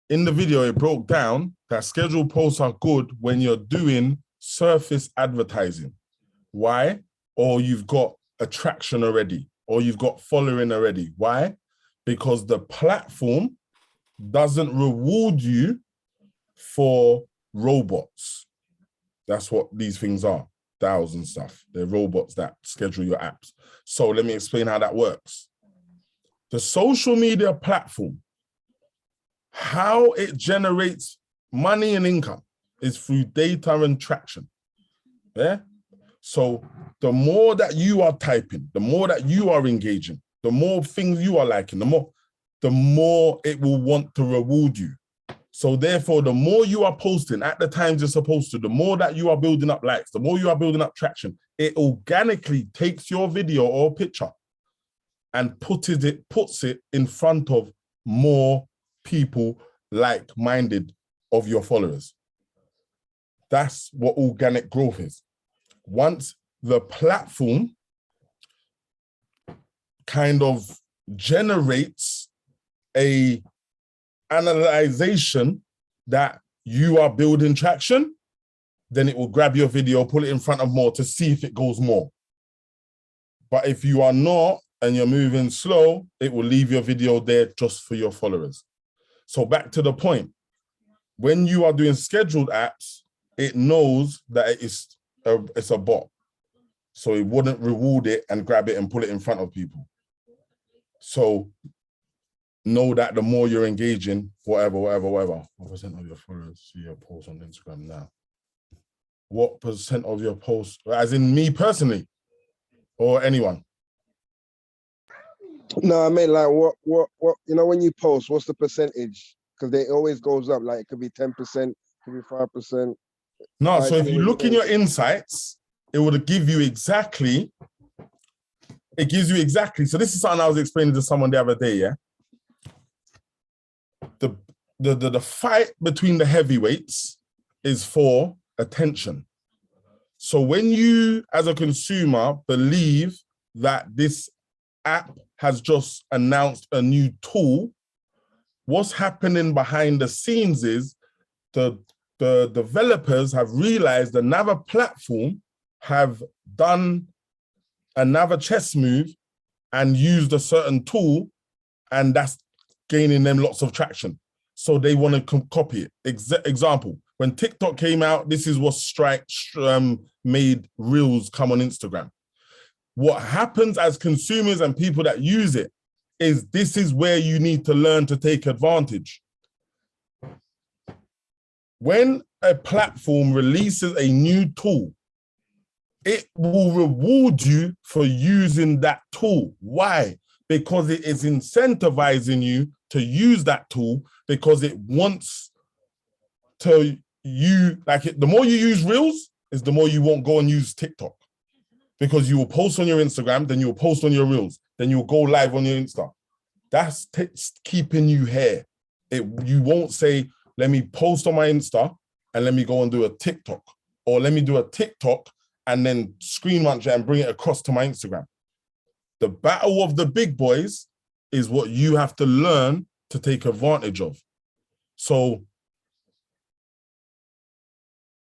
[SPEAKER 1] in the video, it broke down that scheduled posts are good when you're doing surface advertising. Why? Or you've got attraction already, or you've got following already. Why? Because the platform doesn't reward you for robots. That's what these things are, DAOs and stuff. They're robots that schedule your apps. So let me explain how that works. The social media platform, how it generates money and income is through data and traction. Yeah? So the more that you are typing, the more that you are engaging, the more things you are liking, the more it will want to reward you. So therefore, the more you are posting at the times you're supposed to, the more that you are building up likes, the more you are building up traction, it organically takes your video or picture and puts it in front of more people like-minded of your followers. That's what organic growth is. Once the platform kind of generates a analyzation that you are building traction, then it will grab your video, pull it in front of more to see if it goes more. But if you are not and you're moving slow, it will leave your video there just for your followers. So back to the point, when you are doing scheduled apps, it knows that it's a bot. So it wouldn't reward it and grab it and put it in front of people. So know that the more you're engaging, whatever. What percent of your followers see your post on Instagram now? What percent of your posts, as in me personally, or anyone?
[SPEAKER 5] No, I mean, like, what, you know, when you post, what's the percentage? Because it always goes up, like, it could be 10%, it could be 5%.
[SPEAKER 1] No, so if you look in your insights, it would give you exactly, so this is something I was explaining to someone the other day, yeah? The fight between the heavyweights is for attention. So when you, as a consumer, believe that this app has just announced a new tool, what's happening behind the scenes is the developers have realized another platform have done another chess move and used a certain tool, and that's gaining them lots of traction. So they want to copy it. Example, when TikTok came out, this is what Stripe made Reels come on Instagram. What happens as consumers and people that use it is this is where you need to learn to take advantage. When a platform releases a new tool, it will reward you for using that tool. Why? Because it is incentivizing you to use that tool, because it wants to the more you use Reels, is the more you won't go and use TikTok. Because you will post on your Instagram, then you'll post on your Reels, then you'll go live on your Insta. That's keeping you here. You won't say, let me post on my Insta and let me go and do a TikTok, or let me do a TikTok and then screen munch it and bring it across to my Instagram. The battle of the big boys is what you have to learn to take advantage of. So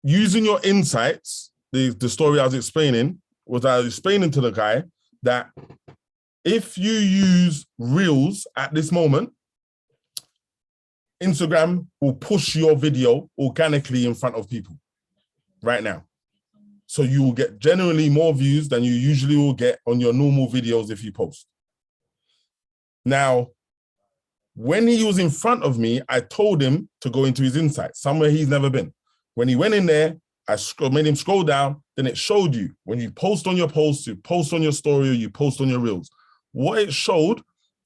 [SPEAKER 1] using your insights, the story I was explaining, was I was explaining to the guy that if you use Reels at this moment, Instagram will push your video organically in front of people right now. So you will get generally more views than you usually will get on your normal videos if you post. Now, when he was in front of me, I told him to go into his insights, somewhere he's never been. When he went in there, I made him scroll down, then it showed you, when you post on your posts, you post on your story, or you post on your Reels. What it showed,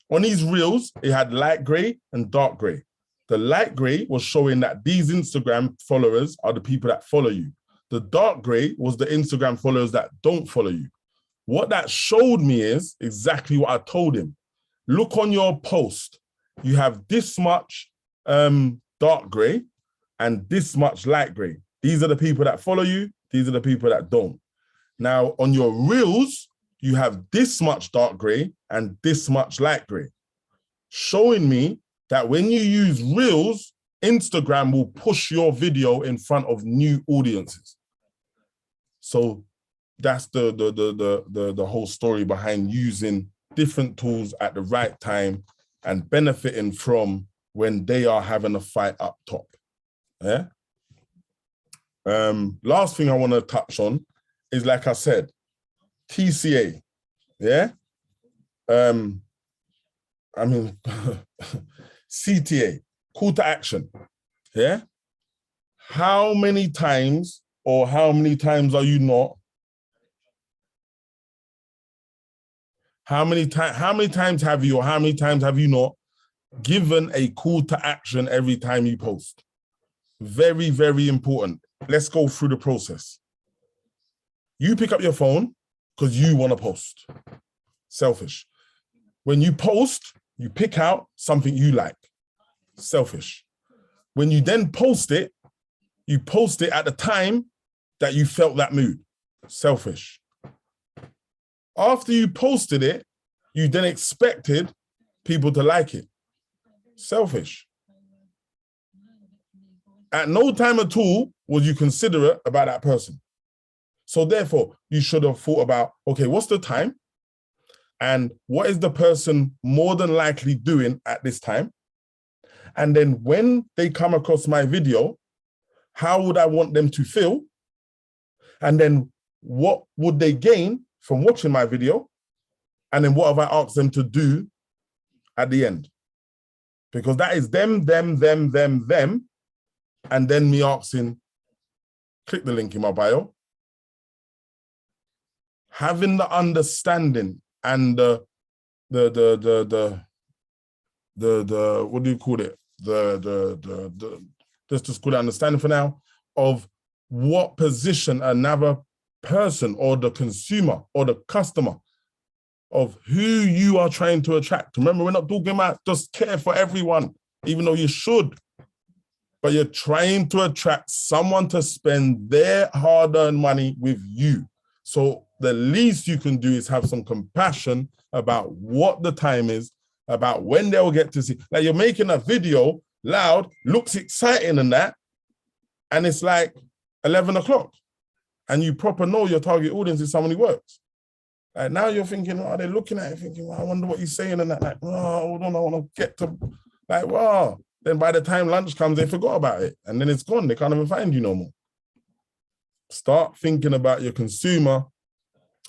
[SPEAKER 1] on these Reels, it had light gray and dark gray. The light gray was showing that these Instagram followers are the people that follow you. The dark gray was the Instagram followers that don't follow you. What that showed me is exactly what I told him. Look on your post. You have this much dark gray and this much light gray. These are the people that follow you. These are the people that don't. Now, on your Reels, you have this much dark gray and this much light gray, showing me that when you use Reels, Instagram will push your video in front of new audiences. So that's the whole story behind using different tools at the right time and benefiting from when they are having a fight up top. Yeah. Last thing I want to touch on is, like I said, TCA. Yeah. CTA, call to action. Yeah. How many times are you not? How many times have you not given a call to action every time you post? Very, very important. Let's go through the process. You pick up your phone because you want to post. Selfish. When you post, you pick out something you like. Selfish. When you then post it, you post it at the time that you felt that mood. Selfish. After you posted it, you then expected people to like it. Selfish. At no time at all was you considerate about that person. So therefore, you should have thought about, okay, what's the time? And what is the person more than likely doing at this time? And then when they come across my video, how would I want them to feel? And then what would they gain from watching my video? And then what have I asked them to do at the end? Because that is them. And then me asking, click the link in my bio. Having the understanding and the what do you call it? Let's just call it understanding for now of what position another person or the consumer or the customer of who you are trying to attract. Remember, we're not talking about just care for everyone, even though you should, but you're trying to attract someone to spend their hard-earned money with you. So the least you can do is have some compassion about what the time is, about when they'll get to see. Like, you're making a video loud, looks exciting and that, and it's like 11 o'clock, and you proper know your target audience is someone who works. Like, now you're thinking, oh, they're looking at it thinking, well, I wonder what he's saying and that. Like, oh, hold on, I want to get to, like, wow. Then by the time lunch comes, they forgot about it, and then it's gone. They can't even find you no more. Start thinking about your consumer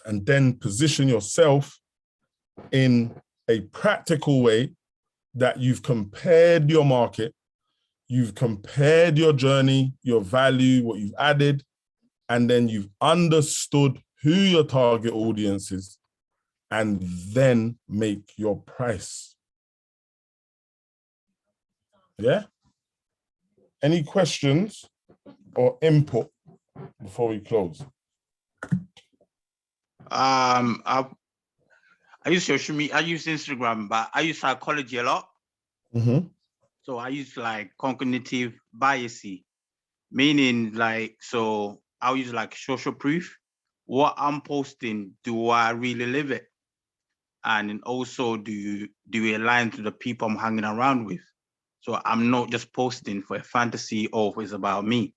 [SPEAKER 1] and then position yourself in a practical way that you've compared your market, you've compared your journey, your value, what you've added, and then you've understood who your target audience is, and then make your price. Yeah? Any questions or input before we close?
[SPEAKER 6] I use social media, I use Instagram, but I use psychology a lot.
[SPEAKER 1] Mm-hmm.
[SPEAKER 6] So I use like cognitive bias, meaning like, so I'll use like social proof. What I'm posting, do I really live it? And then also, do it align to the people I'm hanging around with? So I'm not just posting for a fantasy or if it's about me.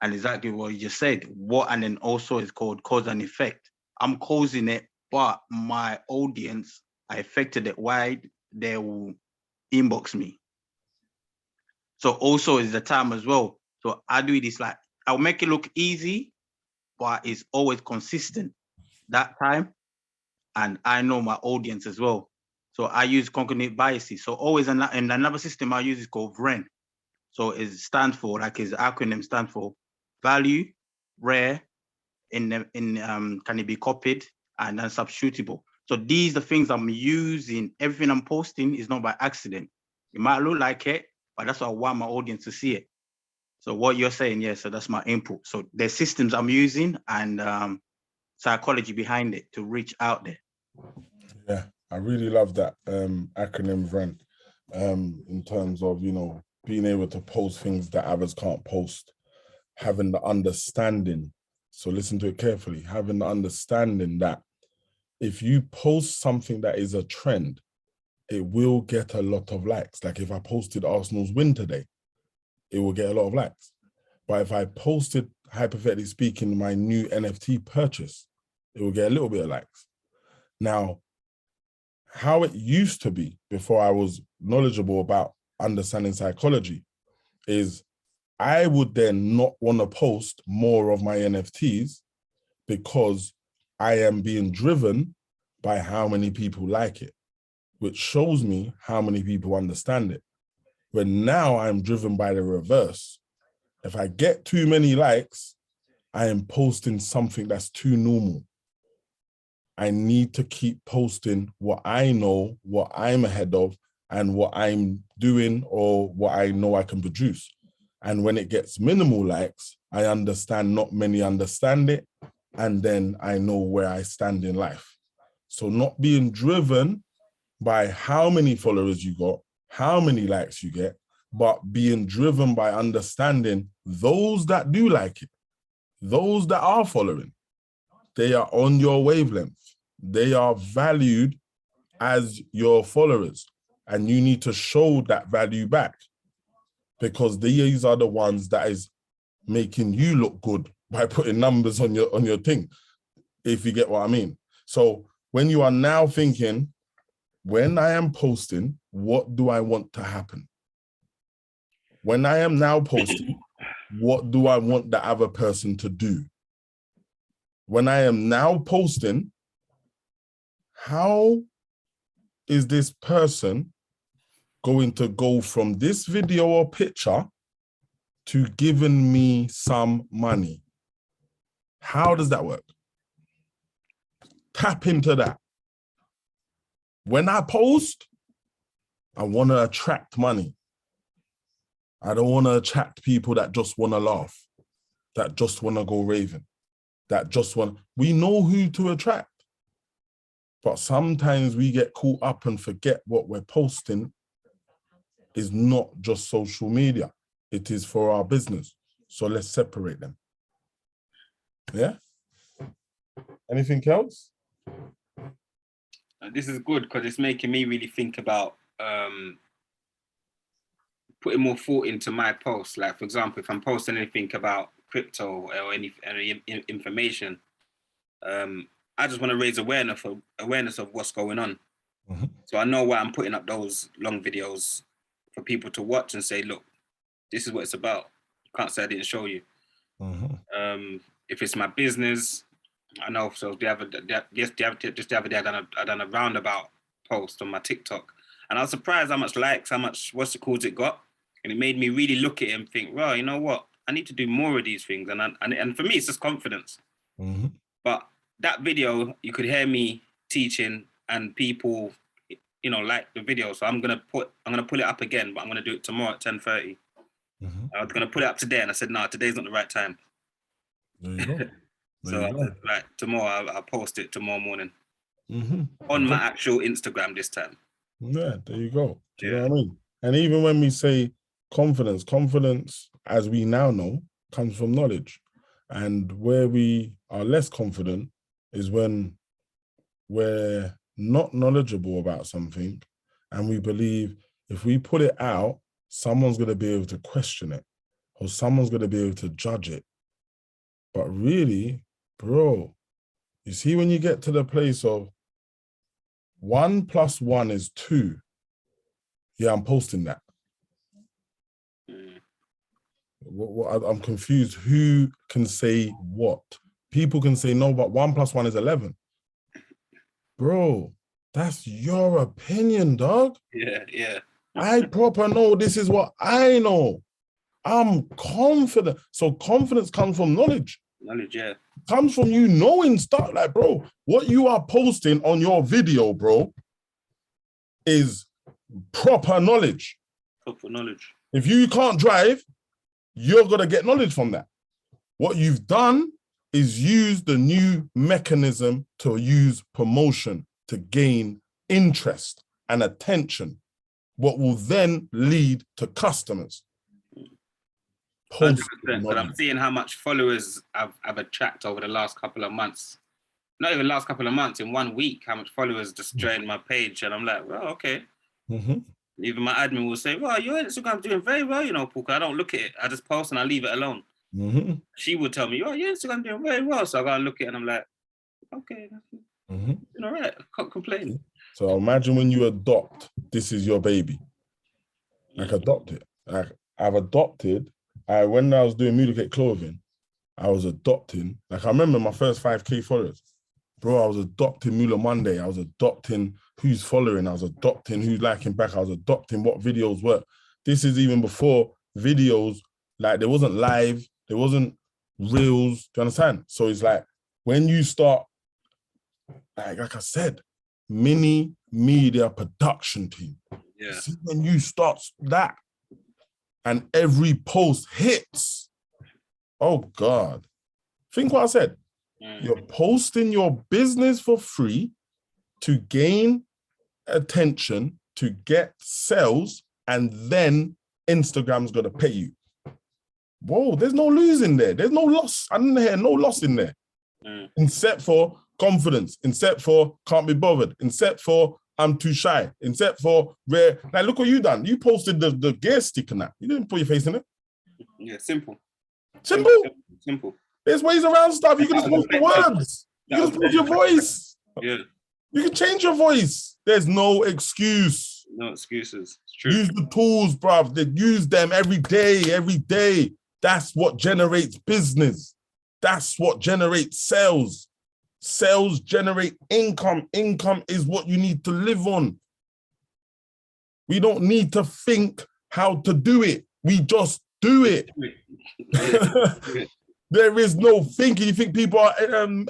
[SPEAKER 6] And exactly what you just said. And then also it's called cause and effect. I'm causing it, but my audience, I affected it. Why? They will inbox me. So also is the time as well. So I do this like, I'll make it look easy, but it's always consistent that time. And I know my audience as well. So I use cognitive biases. So always, and another system I use is called VREN. So it stands for, like his acronym stands for value, rare, can it be copied, and then substitutable. So these are the things I'm using. Everything I'm posting is not by accident. It might look like it, but that's what I want my audience to see it. So what you're saying, yeah, so that's my input. So there's systems I'm using and psychology behind it to reach out there.
[SPEAKER 1] Yeah, I really love that acronym VREN in terms of, you know, being able to post things that others can't post, having the understanding. So listen to it carefully, having the understanding that if you post something that is a trend, it will get a lot of likes. Like if I posted Arsenal's win today, it will get a lot of likes. But if I posted, hypothetically speaking, my new NFT purchase, it will get a little bit of likes. Now, how it used to be before I was knowledgeable about understanding psychology is I would then not want to post more of my NFTs because I am being driven by how many people like it, which shows me how many people understand it. But now I'm driven by the reverse. If I get too many likes, I am posting something that's too normal. I need to keep posting what I know, what I'm ahead of, and what I'm doing or what I know I can produce. And when it gets minimal likes, I understand not many understand it, and then I know where I stand in life. So not being driven by how many followers you got, how many likes you get, but being driven by understanding those that do like it, those that are following, they are on your wavelength. They are valued as your followers, and you need to show that value back because these are the ones that is making you look good by putting numbers on your thing, if you get what I mean. So when you are now thinking, when I am posting, what do I want to happen? When I am now posting, what do I want the other person to do? When I am now posting, how is this person going to go from this video or picture to giving me some money? How does that work? Tap into that. When I post, I want to attract money. I don't want to attract people that just want to laugh, that just want to go raving, that just want, we know who to attract. But sometimes we get caught up and forget what we're posting is not just social media. It is for our business. So let's separate them. Yeah? Anything else?
[SPEAKER 2] This is good because it's making me really think about putting more thought into my posts. Like, for example, if I'm posting anything about crypto or any information, I just want to raise awareness of what's going on.
[SPEAKER 1] Mm-hmm.
[SPEAKER 2] So I know why I'm putting up those long videos for people to watch and say, look, this is what it's about. You can't say I didn't show you.
[SPEAKER 1] Mm-hmm.
[SPEAKER 2] If it's my business, I know. So the other day I done a roundabout post on my TikTok, and I was surprised how much likes, how much it got, and it made me really look at it and think, well, you know what? I need to do more of these things, and for me, it's just confidence.
[SPEAKER 1] Mm-hmm.
[SPEAKER 2] But that video, you could hear me teaching, and people, like the video. So I'm gonna pull it up again, but I'm gonna do it tomorrow at 10:30.
[SPEAKER 1] Mm-hmm.
[SPEAKER 2] I was gonna put it up today, and I said, no, today's not the right time.
[SPEAKER 1] There you go.
[SPEAKER 2] So I said, right, tomorrow I'll post it tomorrow morning
[SPEAKER 1] Mm-hmm.
[SPEAKER 2] on my actual Instagram this time.
[SPEAKER 1] Yeah, there you go. Do you know
[SPEAKER 2] Yeah.
[SPEAKER 1] what I mean? And even when we say confidence, as we now know, comes from knowledge. And where we are less confident is when we're not knowledgeable about something and we believe if we put it out, someone's going to be able to question it or someone's going to be able to judge it. But really, bro, you see, when you get to the place of 1 + 1 is 2, yeah, I'm posting that. I'm confused. Who can say what? People can say no, but 1 + 1 is 11. Bro, that's your opinion, dog.
[SPEAKER 2] Yeah.
[SPEAKER 1] I proper know this is what I know. I'm confident. So confidence comes from knowledge.
[SPEAKER 2] Knowledge, yeah.
[SPEAKER 1] Comes from you knowing stuff. Like, bro, what you are posting on your video, bro, is proper knowledge.
[SPEAKER 2] Proper knowledge.
[SPEAKER 1] If you can't drive, you're going to get knowledge from that. What you've done is use the new mechanism to use promotion to gain interest and attention, what will then lead to customers.
[SPEAKER 2] 100%, but I'm seeing how much followers I've attracted over the last couple of months. Not even last couple of months, in 1 week, how much followers just joined my page. And I'm like, well, okay.
[SPEAKER 1] Mm-hmm.
[SPEAKER 2] Even my admin will say, well, your Instagram's doing very well, Puka. I don't look at it. I just post and I leave it alone.
[SPEAKER 1] Mm-hmm.
[SPEAKER 2] She would tell me, oh, your Instagram's doing very well. So I go and look at it and I'm like, okay,
[SPEAKER 1] Mm-hmm.
[SPEAKER 2] all right. I can't complain.
[SPEAKER 1] So imagine when you adopt, this is your baby. Like, adopt it. Like, I've adopted, when I was doing Mudicate clothing, I was adopting, like I remember my first 5K followers. Bro, I was adopting Mula Monday. I was adopting who's following. I was adopting who's liking back. I was adopting what videos work. This is even before videos, like there wasn't live, there wasn't reels, do you understand? So it's like, when you start, like I said, mini media production team.
[SPEAKER 2] Yeah.
[SPEAKER 1] See, when you start that and every post hits, oh God. Think what I said. You're posting your business for free to gain attention, to get sales, and then Instagram's gonna pay you. Whoa, there's no losing there. There's no loss. I didn't hear no loss in there. Except for confidence, except for can't be bothered, except for I'm too shy, except for rare. Like, look what you done. You posted the gear stick and that. You didn't put your face in it.
[SPEAKER 2] Yeah, simple.
[SPEAKER 1] Simple. There's ways around stuff. You can just post the words. You can just post your voice.
[SPEAKER 2] Yeah.
[SPEAKER 1] You can change your voice. There's no excuse.
[SPEAKER 7] No excuses. It's true.
[SPEAKER 1] Use the tools, bruv. They use them every day, every day. That's what generates business. That's what generates sales. Sales generate income. Income is what you need to live on. We don't need to think how to do it. We just do it. There is no thinking. You think people are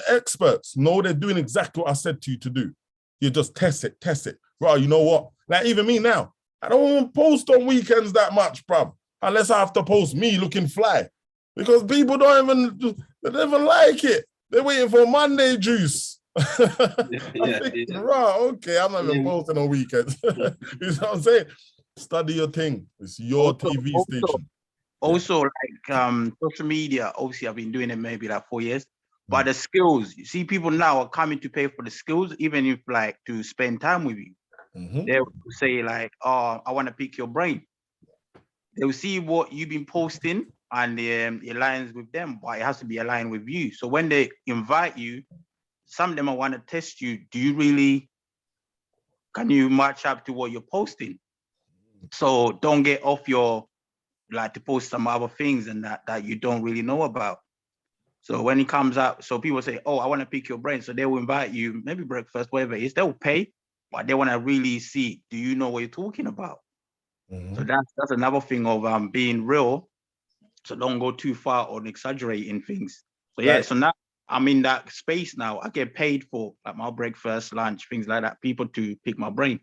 [SPEAKER 1] experts? No, they're doing exactly what I said to you to do. You just test it. Bro, you know what? Like even me now, I don't want to post on weekends that much, bruv. Unless I have to post me looking fly. Because people they never like it. They're waiting for Monday juice. Right, okay, I'm not even posting on weekends. You know what I'm saying? Study your thing. It's your TV station.
[SPEAKER 6] Also, like social media, obviously I've been doing it maybe like 4 years, but the skills, you see people now are coming to pay for the skills, even if like to spend time with you. They will say like, oh, I want to pick your brain. They will see what you've been posting and it aligns with them, but it has to be aligned with you. So when they invite you, some of them will want to test you. Can you match up to what you're posting? So don't get off your, like to post some other things and that you don't really know about. So when it comes out, so people say, oh, I want to pick your brain. So they will invite you, maybe breakfast, whatever it is, they'll pay, but they want to really see, do you know what you're talking about? So that's another thing of being real. So don't go too far on exaggerating things. So yeah, so now I'm in that space now. I get paid for like my breakfast, lunch, things like that, people to pick my brain.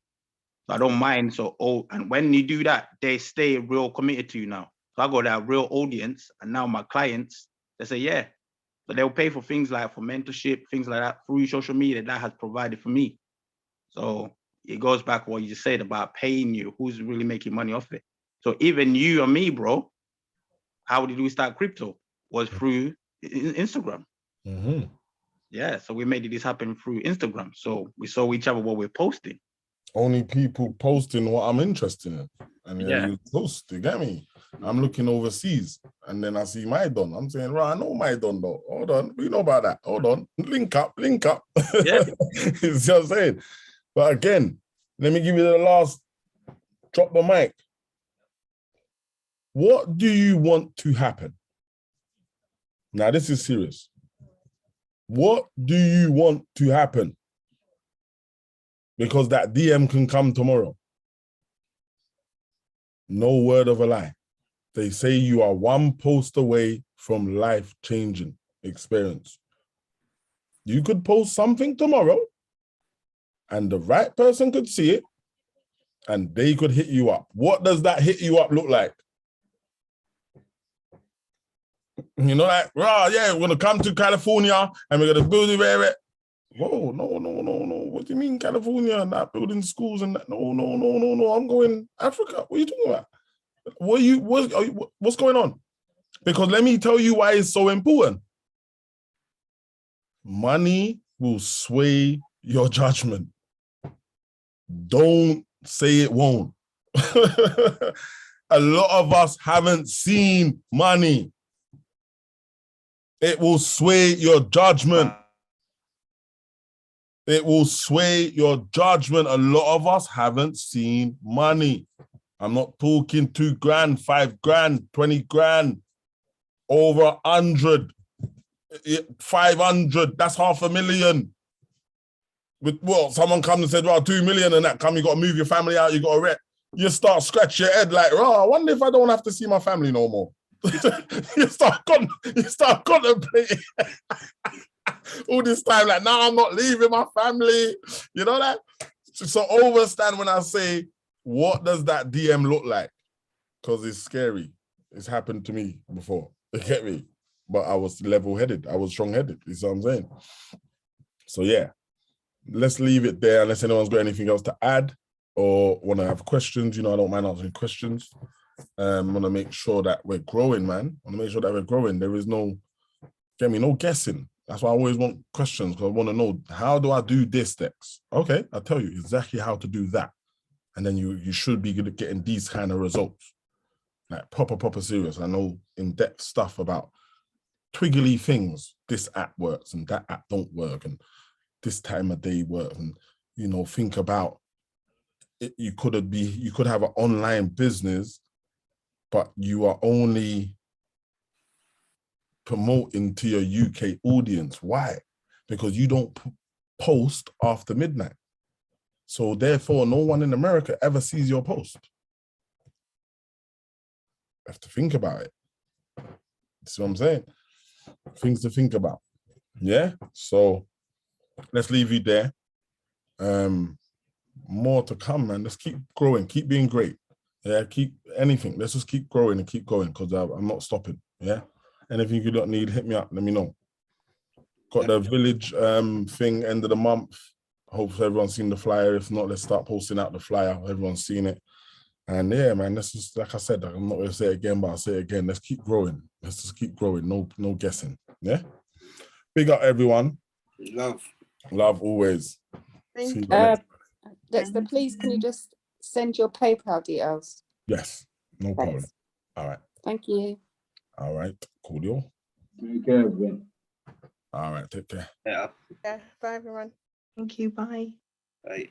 [SPEAKER 6] So I don't mind. So, and when you do that, they stay real committed to you now. So I got that real audience, and now my clients, they say, yeah. So they'll pay for things like for mentorship, things like that through social media that has provided for me. So it goes back to what you just said about paying you, who's really making money off it. So even you and me, bro, how did we start crypto? Was through Instagram. Yeah, so we made this happen through Instagram. So we saw each other what we're posting.
[SPEAKER 1] Only people posting what I'm interested in. And then you post, you get me? I'm looking overseas and then I see Maidon. I'm saying, right, I know Maidon though. Hold on, we know about that. Hold on, link up.
[SPEAKER 6] Yeah.
[SPEAKER 1] You see what I'm saying? But again, let me give you the last, drop the mic. What do you want to happen? Now, this is serious. What do you want to happen? Because that DM can come tomorrow. No word of a lie. They say you are one post away from life-changing experience. You could post something tomorrow and the right person could see it and they could hit you up. What does that hit you up look like? You know, like, yeah, we're gonna come to California and we're gonna build it. Whoa, no. What do you mean California, not building schools and that? No. I'm going Africa. What are you talking about? What's going on? Because let me tell you why it's so important. Money will sway your judgment. Don't say it won't. A lot of us haven't seen money. It will sway your judgment. It will sway your judgment. A lot of us haven't seen money. I'm not talking 2 grand, 5 grand, 20 grand, over 100, 500, that's $500,000. Well, someone comes and said, well, 2 million and that come, you got to move your family out, you got to rent. You start scratch your head like, I wonder if I don't have to see my family no more. you start contemplating all this time, like, now I'm not leaving my family. You know that? So understand when I say, what does that DM look like? Because it's scary. It's happened to me before. You get me? But I was level-headed. I was strong-headed. You see what I'm saying? So yeah, let's leave it there unless anyone's got anything else to add or want to have questions. You know, I don't mind answering questions. I want to make sure that we're growing, man. I want to make sure that we're growing. There is no guessing. That's why I always want questions, because I want to know, how do I do this, Dex? Okay, I'll tell you exactly how to do that. And then you should be good at getting these kind of results. Like proper serious. I know in-depth stuff about twiggly things. This app works and that app don't work and this time of day work. And, you know, think about you could have an online business, but you are only promoting to your UK audience. Why? Because you don't post after midnight. So therefore, no one in America ever sees your post. You have to think about it. See what I'm saying? Things to think about. Yeah. So let's leave you there. More to come, man. Let's keep growing, keep being great. Yeah, keep anything. Let's just keep growing and keep going, because I'm not stopping. Yeah. Anything you don't need, hit me up. Let me know. Got the village thing end of the month. Hopefully everyone's seen the flyer. If not, let's start posting out the flyer. Everyone's seen it. And yeah, man, let's just, like I said, I'm not gonna say it again, but I'll say it again. Let's keep growing. Let's just keep growing. No guessing. Yeah. Big up everyone.
[SPEAKER 2] Love.
[SPEAKER 1] Love always.
[SPEAKER 4] Thank
[SPEAKER 1] See you
[SPEAKER 4] you.
[SPEAKER 1] next-
[SPEAKER 7] Dexter, please, can you just send your PayPal details?
[SPEAKER 1] Yes, no problem.
[SPEAKER 7] Thanks.
[SPEAKER 1] All right.
[SPEAKER 7] Thank you.
[SPEAKER 1] All right. Coolio.
[SPEAKER 2] Take care, everyone.
[SPEAKER 1] All right. Take care.
[SPEAKER 2] Yeah.
[SPEAKER 4] Yeah, bye everyone.
[SPEAKER 3] Thank you. Bye.
[SPEAKER 2] Bye.